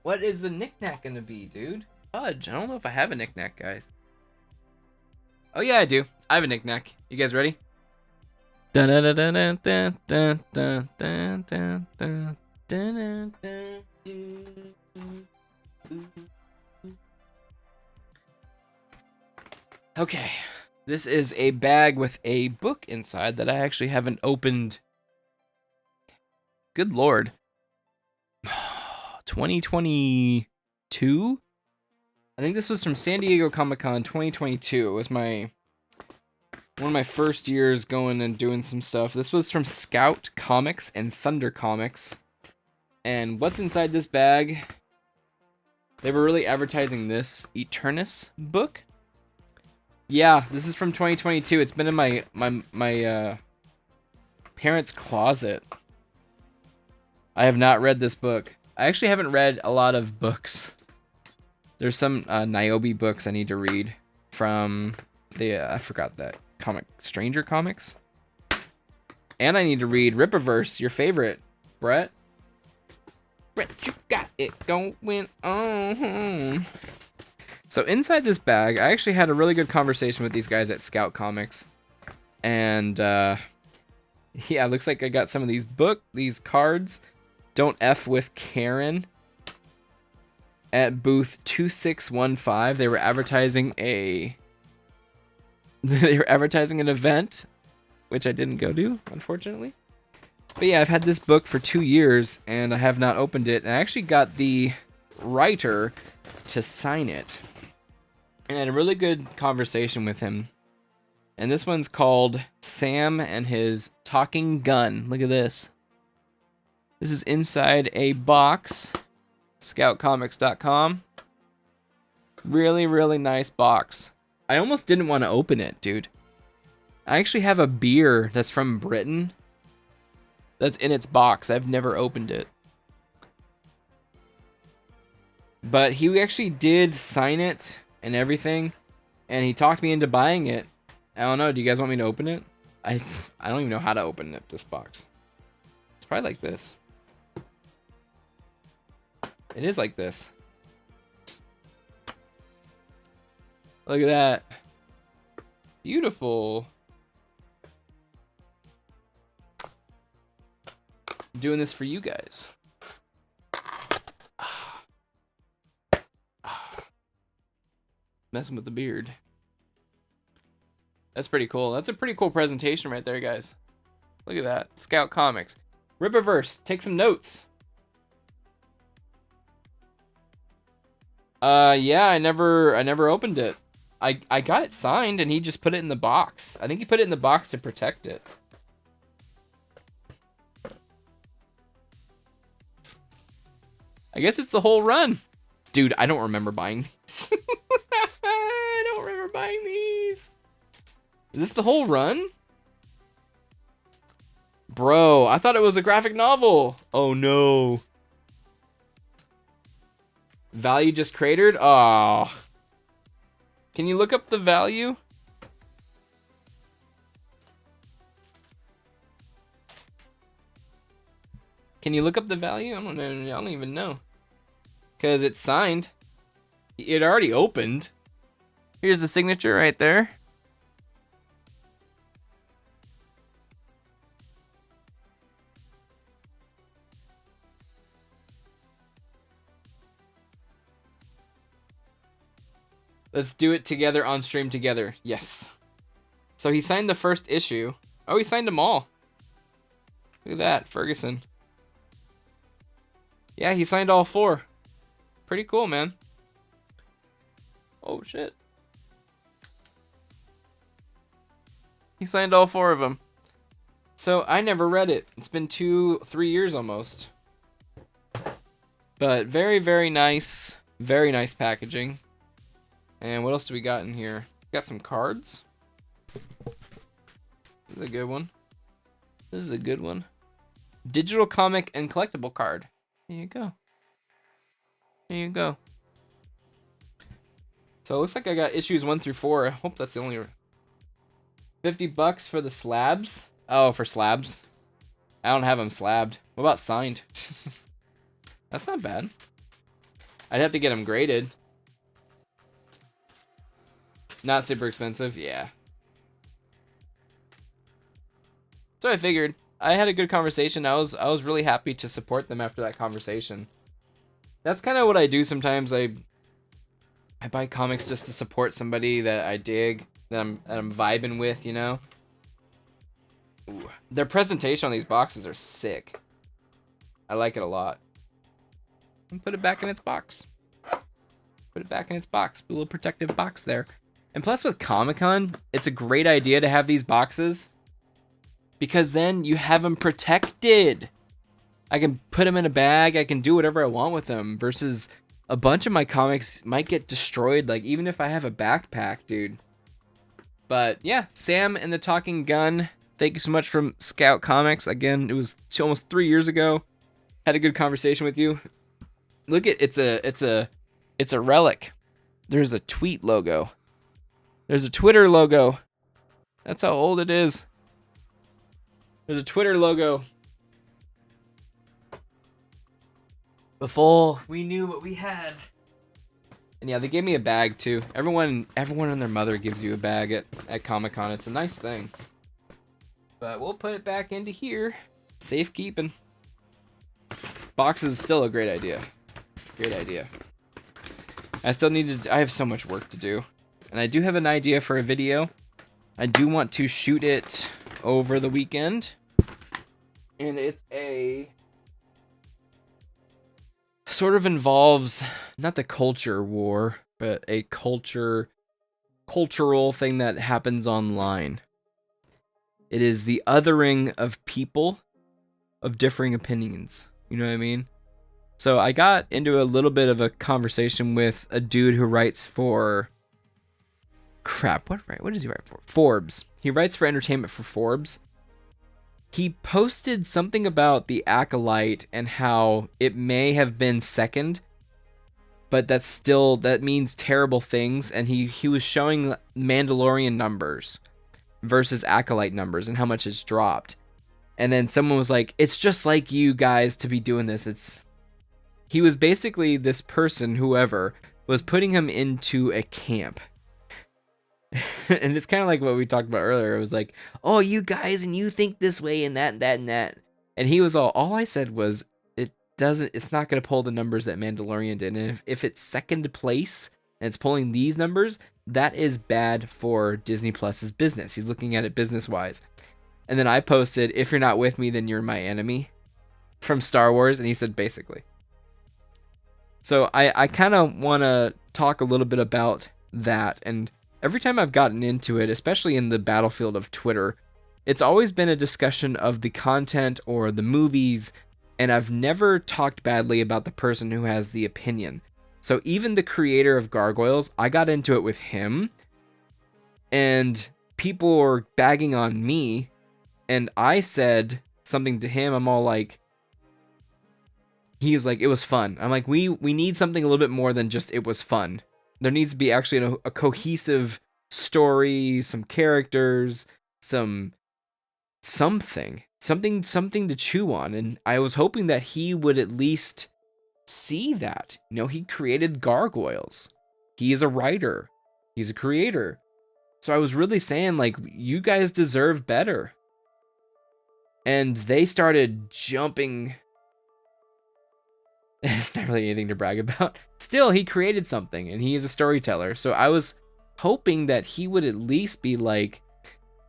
What is the knick-knack gonna be, dude? Fudge. I don't know if I have a knick-knack, guys. Oh, yeah, I do. I have a knick-knack. You guys ready? Okay. This is a bag with a book inside that I actually haven't opened. Good lord. 2022? I think this was from San Diego Comic-Con 2022. It was one of my first years going and doing some stuff. This was from Scout Comics and Thunder Comics. And what's inside this bag? They were really advertising this Eternus book. Yeah, this is from 2022. It's been in my parents' closet. I have not read this book. I actually haven't read a lot of books. There's some Niobe books I need to read from I forgot that comic, Stranger Comics. And I need to read Rippaverse, your favorite, Brett. Brett, you got it going on. So inside this bag, I actually had a really good conversation with these guys at Scout Comics. And yeah, it looks like I got some of these cards. Don't F with Karen. At booth 2615, they were advertising an event, which I didn't go to, unfortunately. But yeah, I've had this book for 2 years, and I have not opened it. And I actually got the writer to sign it. And I had a really good conversation with him. And this one's called Sam and His Talking Gun. Look at this. This is inside a box. Scoutcomics.com. Really, really nice box. I almost didn't want to open it, dude. I actually have a beer that's from Britain that's in its box. I've never opened it. But he actually did sign it and everything, and he talked me into buying it. I don't know, do you guys want me to open it? I don't even know how to open it, this box. It's probably like this. It is like this. Look at that. Beautiful. I'm doing this for you guys. Messing with the beard. That's pretty cool. That's a pretty cool presentation right there, guys. Look at that. Scout Comics. Rippaverse, take some notes. Yeah, I never opened it. I got it signed and he just put it in the box. I think he put it in the box to protect it. I guess it's the whole run. Dude, I don't remember buying these. I don't remember buying these. Is this the whole run? Bro, I thought it was a graphic novel. Oh no. Value just cratered? Oh. Can you look up the value? Can you look up the value? I don't know. I don't even know. Because it's signed. It already opened. Here's the signature right there. Let's do it together on stream together. Yes. So he signed the first issue. Oh, he signed them all. Look at that, Ferguson. Yeah, he signed all 4. Pretty cool, man. Oh, shit. He signed all 4 of them. So I never read it. It's been 2-3 years almost. But very, very nice. Very nice packaging. And what else do we got in here? Got some cards. This is a good one. This is a good one. Digital comic and collectible card. There you go. There you go. So it looks like I got issues 1 through 4. I hope that's the only... $50 for the slabs. Oh, for slabs. I don't have them slabbed. What about signed? That's not bad. I'd have to get them graded. Not super expensive, yeah. So I figured. I had a good conversation. I was really happy to support them after that conversation. That's kind of what I do sometimes. I buy comics just to support somebody that I dig, that I'm vibing with, you know. Ooh. Their presentation on these boxes are sick. I like it a lot. And put it back in its box. Put it back in its box. Put a little protective box there. And plus with Comic-Con, it's a great idea to have these boxes because then you have them protected. I can put them in a bag. I can do whatever I want with them versus a bunch of my comics might get destroyed. Like even if I have a backpack, dude. But yeah, Sam and the Talking Gun. Thank you so much from Scout Comics. Again, it was almost 3 years ago. Had a good conversation with you. Look at it's a relic. There's a tweet logo. There's a Twitter logo. That's how old it is. There's a Twitter logo. Before we knew what we had. And yeah, they gave me a bag too. Everyone and their mother gives you a bag at Comic-Con. It's a nice thing. But we'll put it back into here. Safekeeping. Boxes is still a great idea. Great idea. I still need to... I have so much work to do. And I do have an idea for a video. I do want to shoot it over the weekend. And it's a... sort of involves not the culture war, but a cultural thing that happens online. It is the othering of people of differing opinions. You know what I mean? So I got into a little bit of a conversation with a dude who writes for... Crap, what does he write for? Forbes. He writes for entertainment for Forbes. He posted something about the Acolyte and how it may have been second, but that means terrible things. And he was showing Mandalorian numbers versus Acolyte numbers and how much it's dropped. And then someone was like, it's just like you guys to be doing this. He was basically this person, whoever, was putting him into a camp. And it's kind of like what we talked about earlier. It was like, oh, you guys, and you think this way and that and that and that. And he was all I said was, it's not going to pull the numbers that Mandalorian did. And if it's second place and it's pulling these numbers, that is bad for Disney Plus's business. He's looking at it business wise. And then I posted, if you're not with me, then you're my enemy, from Star Wars. And he said, basically. So I kind of want to talk a little bit about that and every time I've gotten into it, especially in the battlefield of Twitter, it's always been a discussion of the content or the movies, and I've never talked badly about the person who has the opinion. So even the creator of Gargoyles, I got into it with him, and people were bagging on me, and I said something to him. I'm all like, he was like, it was fun. I'm like, we need something a little bit more than just it was fun. There needs to be actually a cohesive story, some characters, something to chew on. And I was hoping that he would at least see that. You know, he created Gargoyles. He is a writer. He's a creator. So I was really saying, like, you guys deserve better. And they started jumping. It's not really anything to brag about. Still, he created something, and he is a storyteller. So I was hoping that he would at least be like,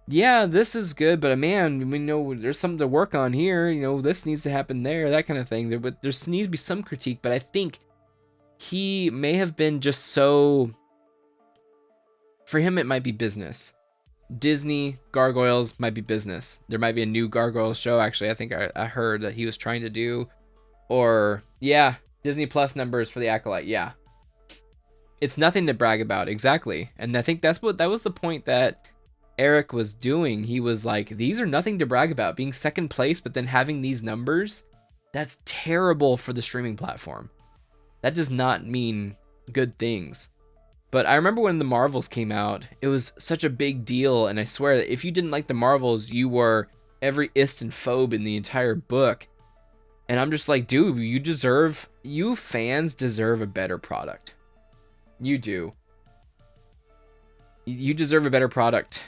yeah, this is good, but man, we know there's something to work on here. You know, this needs to happen there, that kind of thing. There needs to be some critique, but I think he may have been just so... For him, it might be business. Disney, Gargoyles might be business. There might be a new Gargoyles show, actually. I think I heard that he was trying to do. Or, yeah, Disney Plus numbers for the Acolyte, yeah. It's nothing to brag about, exactly. And I think that was the point that Eric was doing. He was like, these are nothing to brag about. Being second place, but then having these numbers, that's terrible for the streaming platform. That does not mean good things. But I remember when the Marvels came out, it was such a big deal, and I swear that if you didn't like the Marvels, you were every ist and phobe in the entire book. And I'm just like, dude, you fans deserve a better product. You do. You deserve a better product.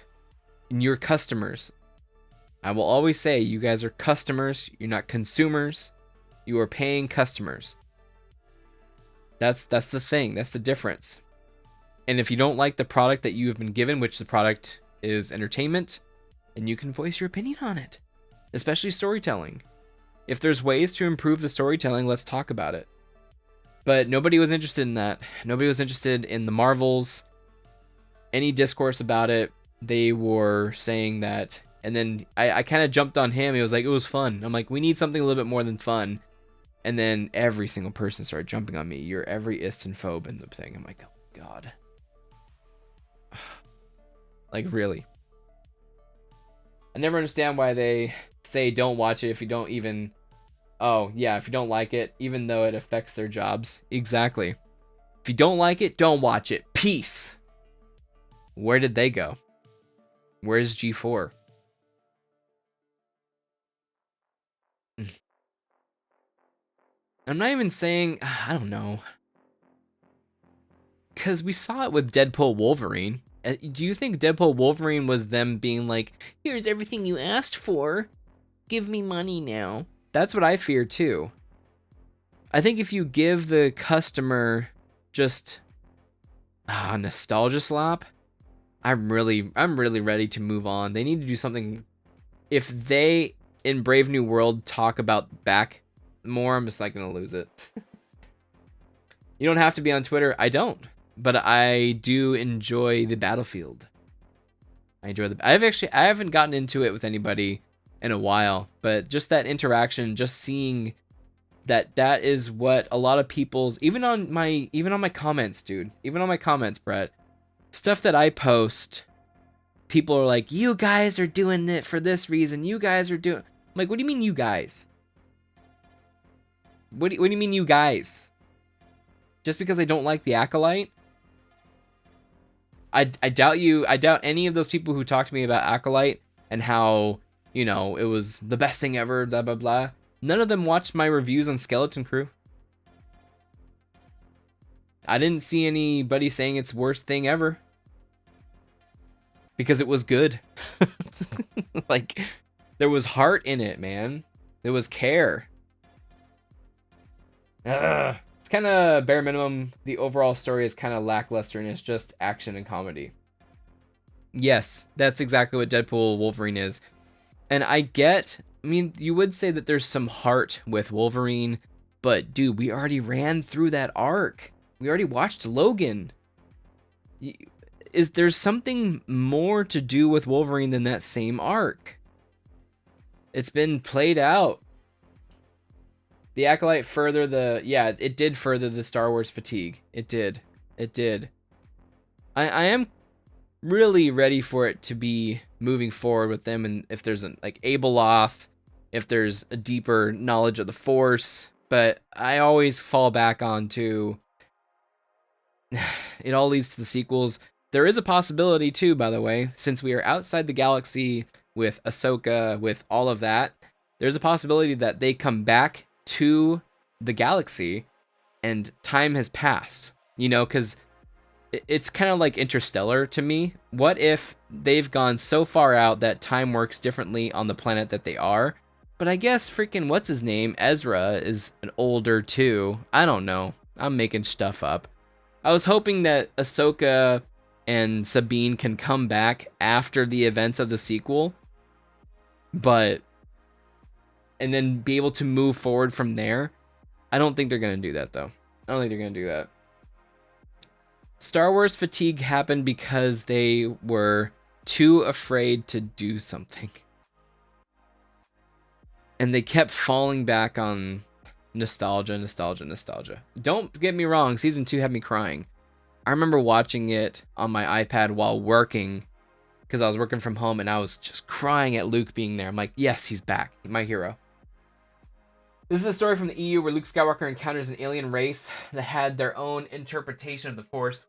And you're customers. I will always say, you guys are customers. You're not consumers. You are paying customers. That's the thing. That's the difference. And if you don't like the product that you have been given, which the product is entertainment, then you can voice your opinion on it. Especially storytelling. If there's ways to improve the storytelling, let's talk about it. But nobody was interested in that. Nobody was interested in the Marvels. Any discourse about it, they were saying that. And then I kind of jumped on him. He was like, it was fun. I'm like, we need something a little bit more than fun. And then every single person started jumping on me. You're every ist and phobe in the thing. I'm like, oh God. Like, really? I never understand why they say don't watch it if you don't even... Oh, yeah, if you don't like it, even though it affects their jobs. Exactly. If you don't like it, don't watch it. Peace. Where did they go? Where's G4? I'm not even saying... I don't know. Because we saw it with Deadpool Wolverine. Do you think Deadpool Wolverine was them being like, here's everything you asked for. Give me money now. That's what I fear too. I think if you give the customer just a nostalgia slap, I'm really ready to move on. They need to do something. If they in Brave New World talk about back more, I'm just like gonna lose it. You don't have to be on Twitter. I don't. But I do enjoy the battlefield. I haven't gotten into it with anybody in a while, but just that interaction, just seeing that is what a lot of people's, even on my comments, dude, even on my comments, Brett, stuff that I post, people are like, you guys are doing it for this reason. You guys are doing, I'm like, what do you mean you guys? What do you mean you guys? Just because I don't like the Acolyte? I doubt any of those people who talked to me about Acolyte and how, you know, it was the best thing ever, blah, blah, blah. None of them watched my reviews on Skeleton Crew. I didn't see anybody saying it's worst thing ever. Because it was good. Like, there was heart in it, man. There was care. Ugh. It's kind of bare minimum. The overall story is kind of lackluster and it's just action and comedy. Yes, that's exactly what Deadpool Wolverine is. And I mean, you would say that there's some heart with Wolverine, but dude, we already ran through that arc. We already watched Logan. is there's something more to do with Wolverine than that same arc. It's been played out. The Acolyte it did further the Star Wars fatigue. It did. I am really ready for it to be moving forward with them, and if there's like Abeloth, if there's a deeper knowledge of the Force, but I always fall back onto it all leads to the sequels. There is a possibility too, by the way, since we are outside the galaxy with Ahsoka, with all of that, there's a possibility that they come back to the galaxy and time has passed, you know, because it's kind of like Interstellar to me. What if they've gone so far out that time works differently on the planet that they are? But I guess freaking what's his name, Ezra, is an older too. I don't know. I'm making stuff up. I was hoping that Ahsoka and Sabine can come back after the events of the sequel, and then be able to move forward from there. I don't think they're going to do that, though. I don't think they're going to do that. Star Wars fatigue happened because they were too afraid to do something. And they kept falling back on nostalgia. Don't get me wrong, season 2 had me crying. I remember watching it on my iPad while working, because I was working from home, and I was just crying at Luke being there. I'm like, yes, he's back. My hero. This is a story from the EU where Luke Skywalker encounters an alien race that had their own interpretation of the Force.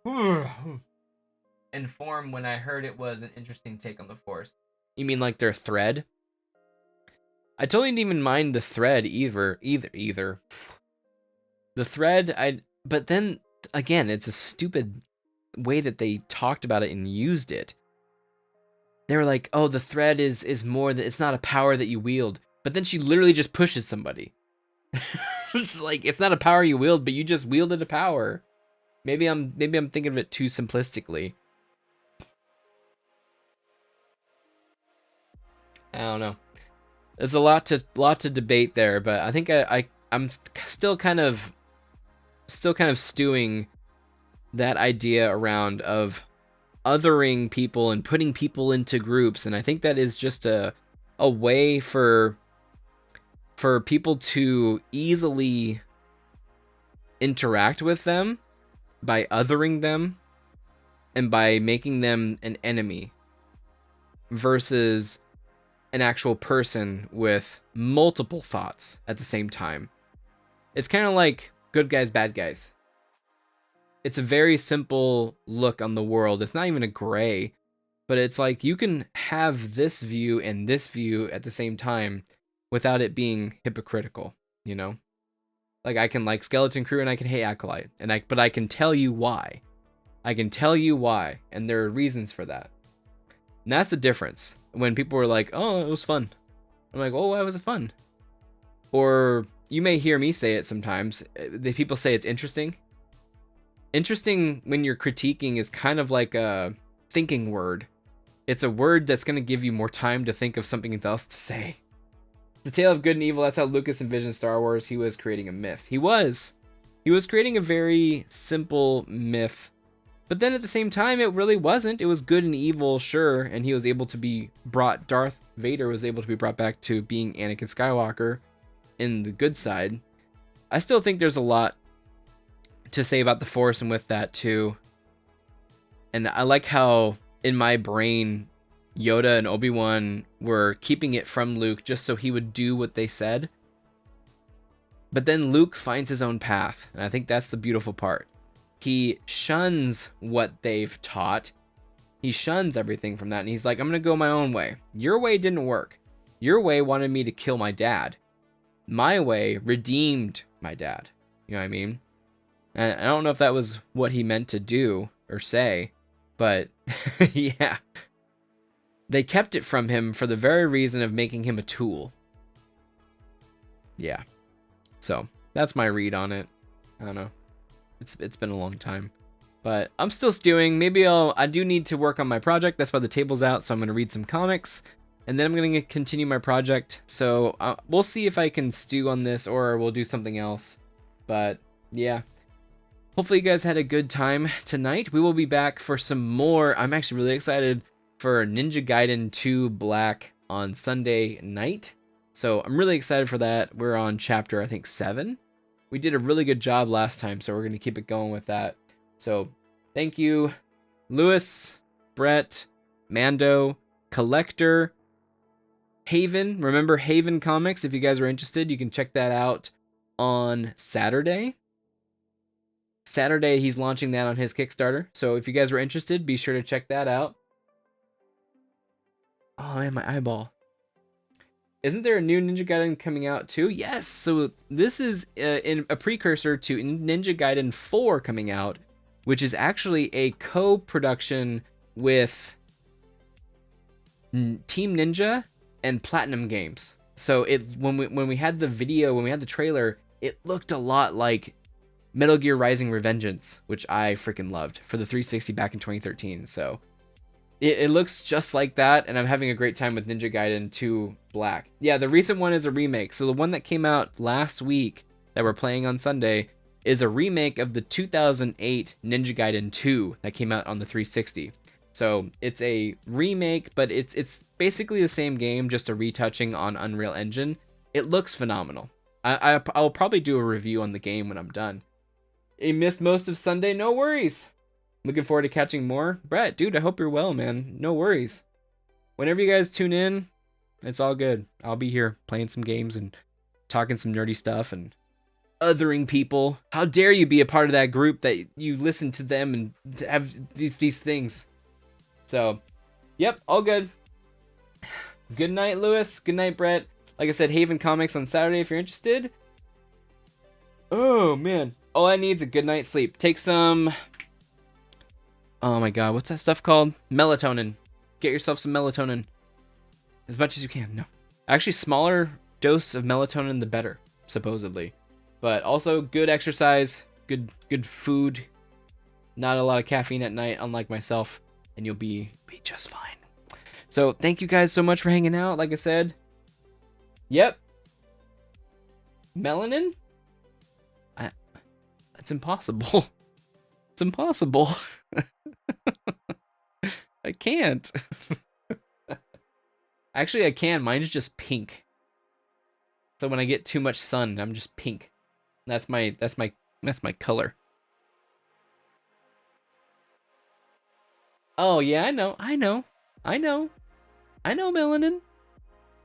Informed when I heard it was an interesting take on the Force. You mean like their thread? I totally didn't even mind the thread either. The thread, but then again, it's a stupid way that they talked about it and used it. They were like, "Oh, the thread is more that it's not a power that you wield." But then she literally just pushes somebody. It's like it's not a power you wield, but you just wielded a power. Maybe I'm thinking of it too simplistically. I don't know. There's a lot to debate there, but I think I'm still kind of stewing that idea around of othering people and putting people into groups, and I think that is just a way for people to easily interact with them by othering them and by making them an enemy versus an actual person with multiple thoughts at the same time. It's kind of like good guys, bad guys. It's a very simple look on the world. It's not even a gray, but it's like you can have this view and this view at the same time without it being hypocritical, you know? Like I can like Skeleton Crew and I can hate Acolyte, but I can tell you why. And there are reasons for that. And that's the difference. When people were like, "Oh, it was fun." I'm like, "Oh, why was it fun?" Or you may hear me say it sometimes. People say it's interesting. Interesting when you're critiquing is kind of like a thinking word. It's a word that's going to give you more time to think of something else to say. The tale of good and evil, that's how Lucas envisioned Star Wars. He was creating a myth. He was creating a very simple myth. But then at the same time, it really wasn't. It was good and evil, sure, and he was able to be brought, Darth Vader was able to be brought back to being Anakin Skywalker in the good side. I still think there's a lot to say about the Force and with that too. And I like how in my brain, Yoda and Obi-Wan were keeping it from Luke just so he would do what they said. But then Luke finds his own path, and I think that's the beautiful part. He shuns what they've taught. He shuns everything from that, and he's like, I'm going to go my own way. Your way didn't work. Your way wanted me to kill my dad. My way redeemed my dad. You know what I mean? And I don't know if that was what he meant to do or say, but yeah. They kept it from him for the very reason of making him a tool. Yeah. So, that's my read on it. I don't know. It's been a long time. But I'm still stewing. Maybe I do need to work on my project. That's why the table's out. So I'm going to read some comics. And then I'm going to continue my project. So we'll see if I can stew on this or we'll do something else. But yeah. hopefully you guys had a good time tonight. We will be back for some more. I'm actually really excited for Ninja Gaiden 2 Black on Sunday night. So I'm really excited for that. We're on chapter, I think, 7. We did a really good job last time, so we're going to keep it going with that. So thank you, Lewis, Brett, Mando, Collector, Haven. Remember Haven Comics, if you guys are interested, you can check that out on Saturday. Saturday, he's launching that on his Kickstarter. So if you guys were interested, be sure to check that out. Oh man, my eyeball. Isn't there a new Ninja Gaiden coming out too? Yes. So this is in a precursor to Ninja Gaiden 4 coming out, which is actually a co-production with Team Ninja and Platinum Games. So when we had the video, when we had the trailer, it looked a lot like Metal Gear Rising: Revengeance, which I freaking loved for the 360 back in 2013. So it looks just like that, and I'm having a great time with Ninja Gaiden 2 Black. Yeah, the recent one is a remake. So the one that came out last week that we're playing on Sunday is a remake of the 2008 Ninja Gaiden 2 that came out on the 360. So it's a remake, but it's basically the same game, just a retouching on Unreal Engine. It looks phenomenal. I'll probably do a review on the game when I'm done. You missed most of Sunday, no worries. Looking forward to catching more. Brett, dude, I hope you're well, man. No worries. Whenever you guys tune in, it's all good. I'll be here playing some games and talking some nerdy stuff and othering people. How dare you be a part of that group that you listen to them and have these things. So, yep, all good. Good night, Lewis. Good night, Brett. Like I said, Haven Comics on Saturday if you're interested. Oh, man. All I need is a good night's sleep. Take some... Oh my god, what's that stuff called? Melatonin. Get yourself some melatonin. As much as you can. No. Actually, smaller dose of melatonin, the better, supposedly. But also, good exercise, good food. Not a lot of caffeine at night, unlike myself. And you'll be just fine. So, thank you guys so much for hanging out. Like I said. Yep. Melanin? It's impossible. It's impossible. I can't. Actually, I can. Mine's just pink. So when I get too much sun, I'm just pink. That's my color. Oh yeah, I know, melanin.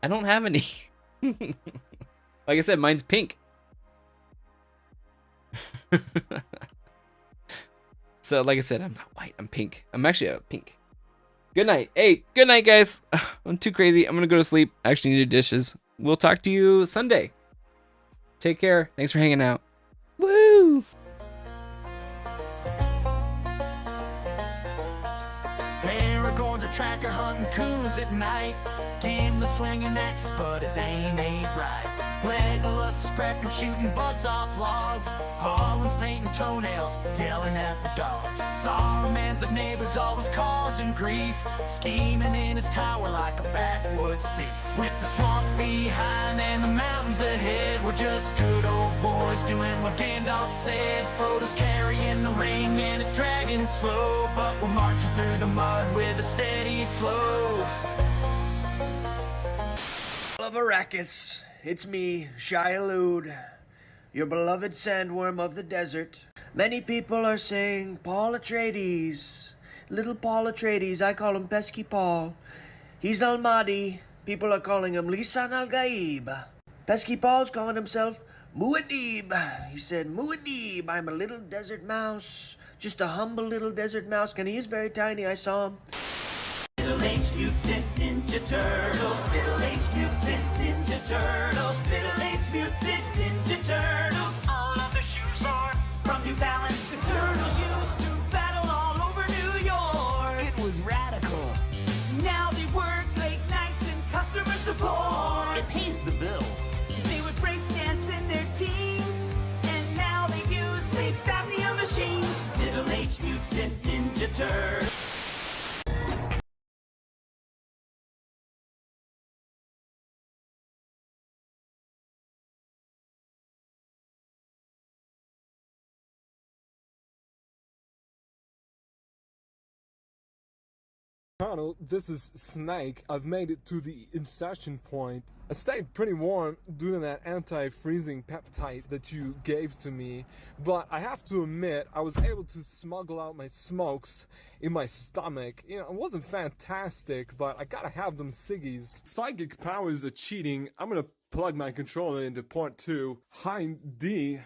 I don't have any. Like I said, mine's pink. So, like I said, I'm not white. I'm pink. I'm actually a pink. Good night. Hey, good night, guys. I'm too crazy. I'm going to go to sleep. I actually need to do dishes. We'll talk to you Sunday. Take care. Thanks for hanging out. Woo! Aragorn's a tracker hunting coons at night. Gimli swinging axes, but his aim ain't right. Legolas is prepping, shooting butts off logs. Harlan's painting toenails, yelling at the dogs. Saruman's a neighbor's always causing grief, scheming in his tower like a backwoods thief. With the swamp behind and the mountains ahead, we're just good old boys doing what Gandalf said. Frodo's carrying the ring and it's dragging slow, but we're marching through the mud with a steady flow. Of Arrakis, it's me, Shia, your beloved sandworm of the desert. Many people are saying Paul Atreides, little Paul Atreides. I call him Pesky Paul. He's Al-Mahdi. People are calling him Lisan Al-Gaib. Pesky Paul's calling himself Muad'Dib. He said, Muad'Dib, I'm a little desert mouse. Just a humble little desert mouse. And he is very tiny, I saw him. Middle-aged mutant ninja turtles. Middle-aged mutant ninja turtles. Middle-aged mutant ninja turtles. All of the shoes are from New Balance. The turtles used to battle all over New York. It was radical. Now they work late nights in customer support. It pays the bills. They would break dance in their teens, and now they use sleep apnea machines. Middle-aged mutant ninja turtles. Colonel, this is Snake. I've made it to the insertion point. I stayed pretty warm due to that anti-freezing peptide that you gave to me, but I have to admit, I was able to smuggle out my smokes in my stomach. You know, it wasn't fantastic, but I gotta have them ciggies. Psychic powers are cheating. I'm gonna plug my controller into port 2. Hind D.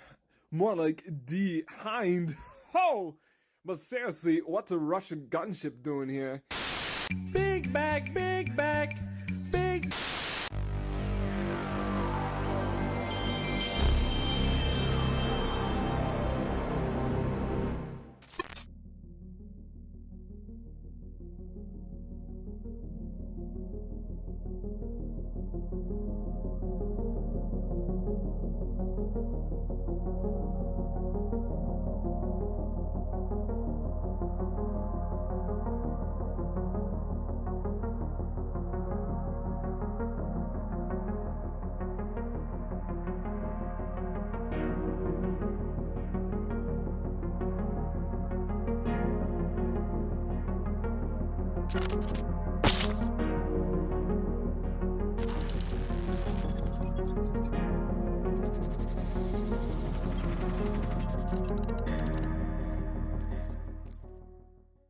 More like D. Hind. Ho! But seriously, what's a Russian gunship doing here? Big back, big back.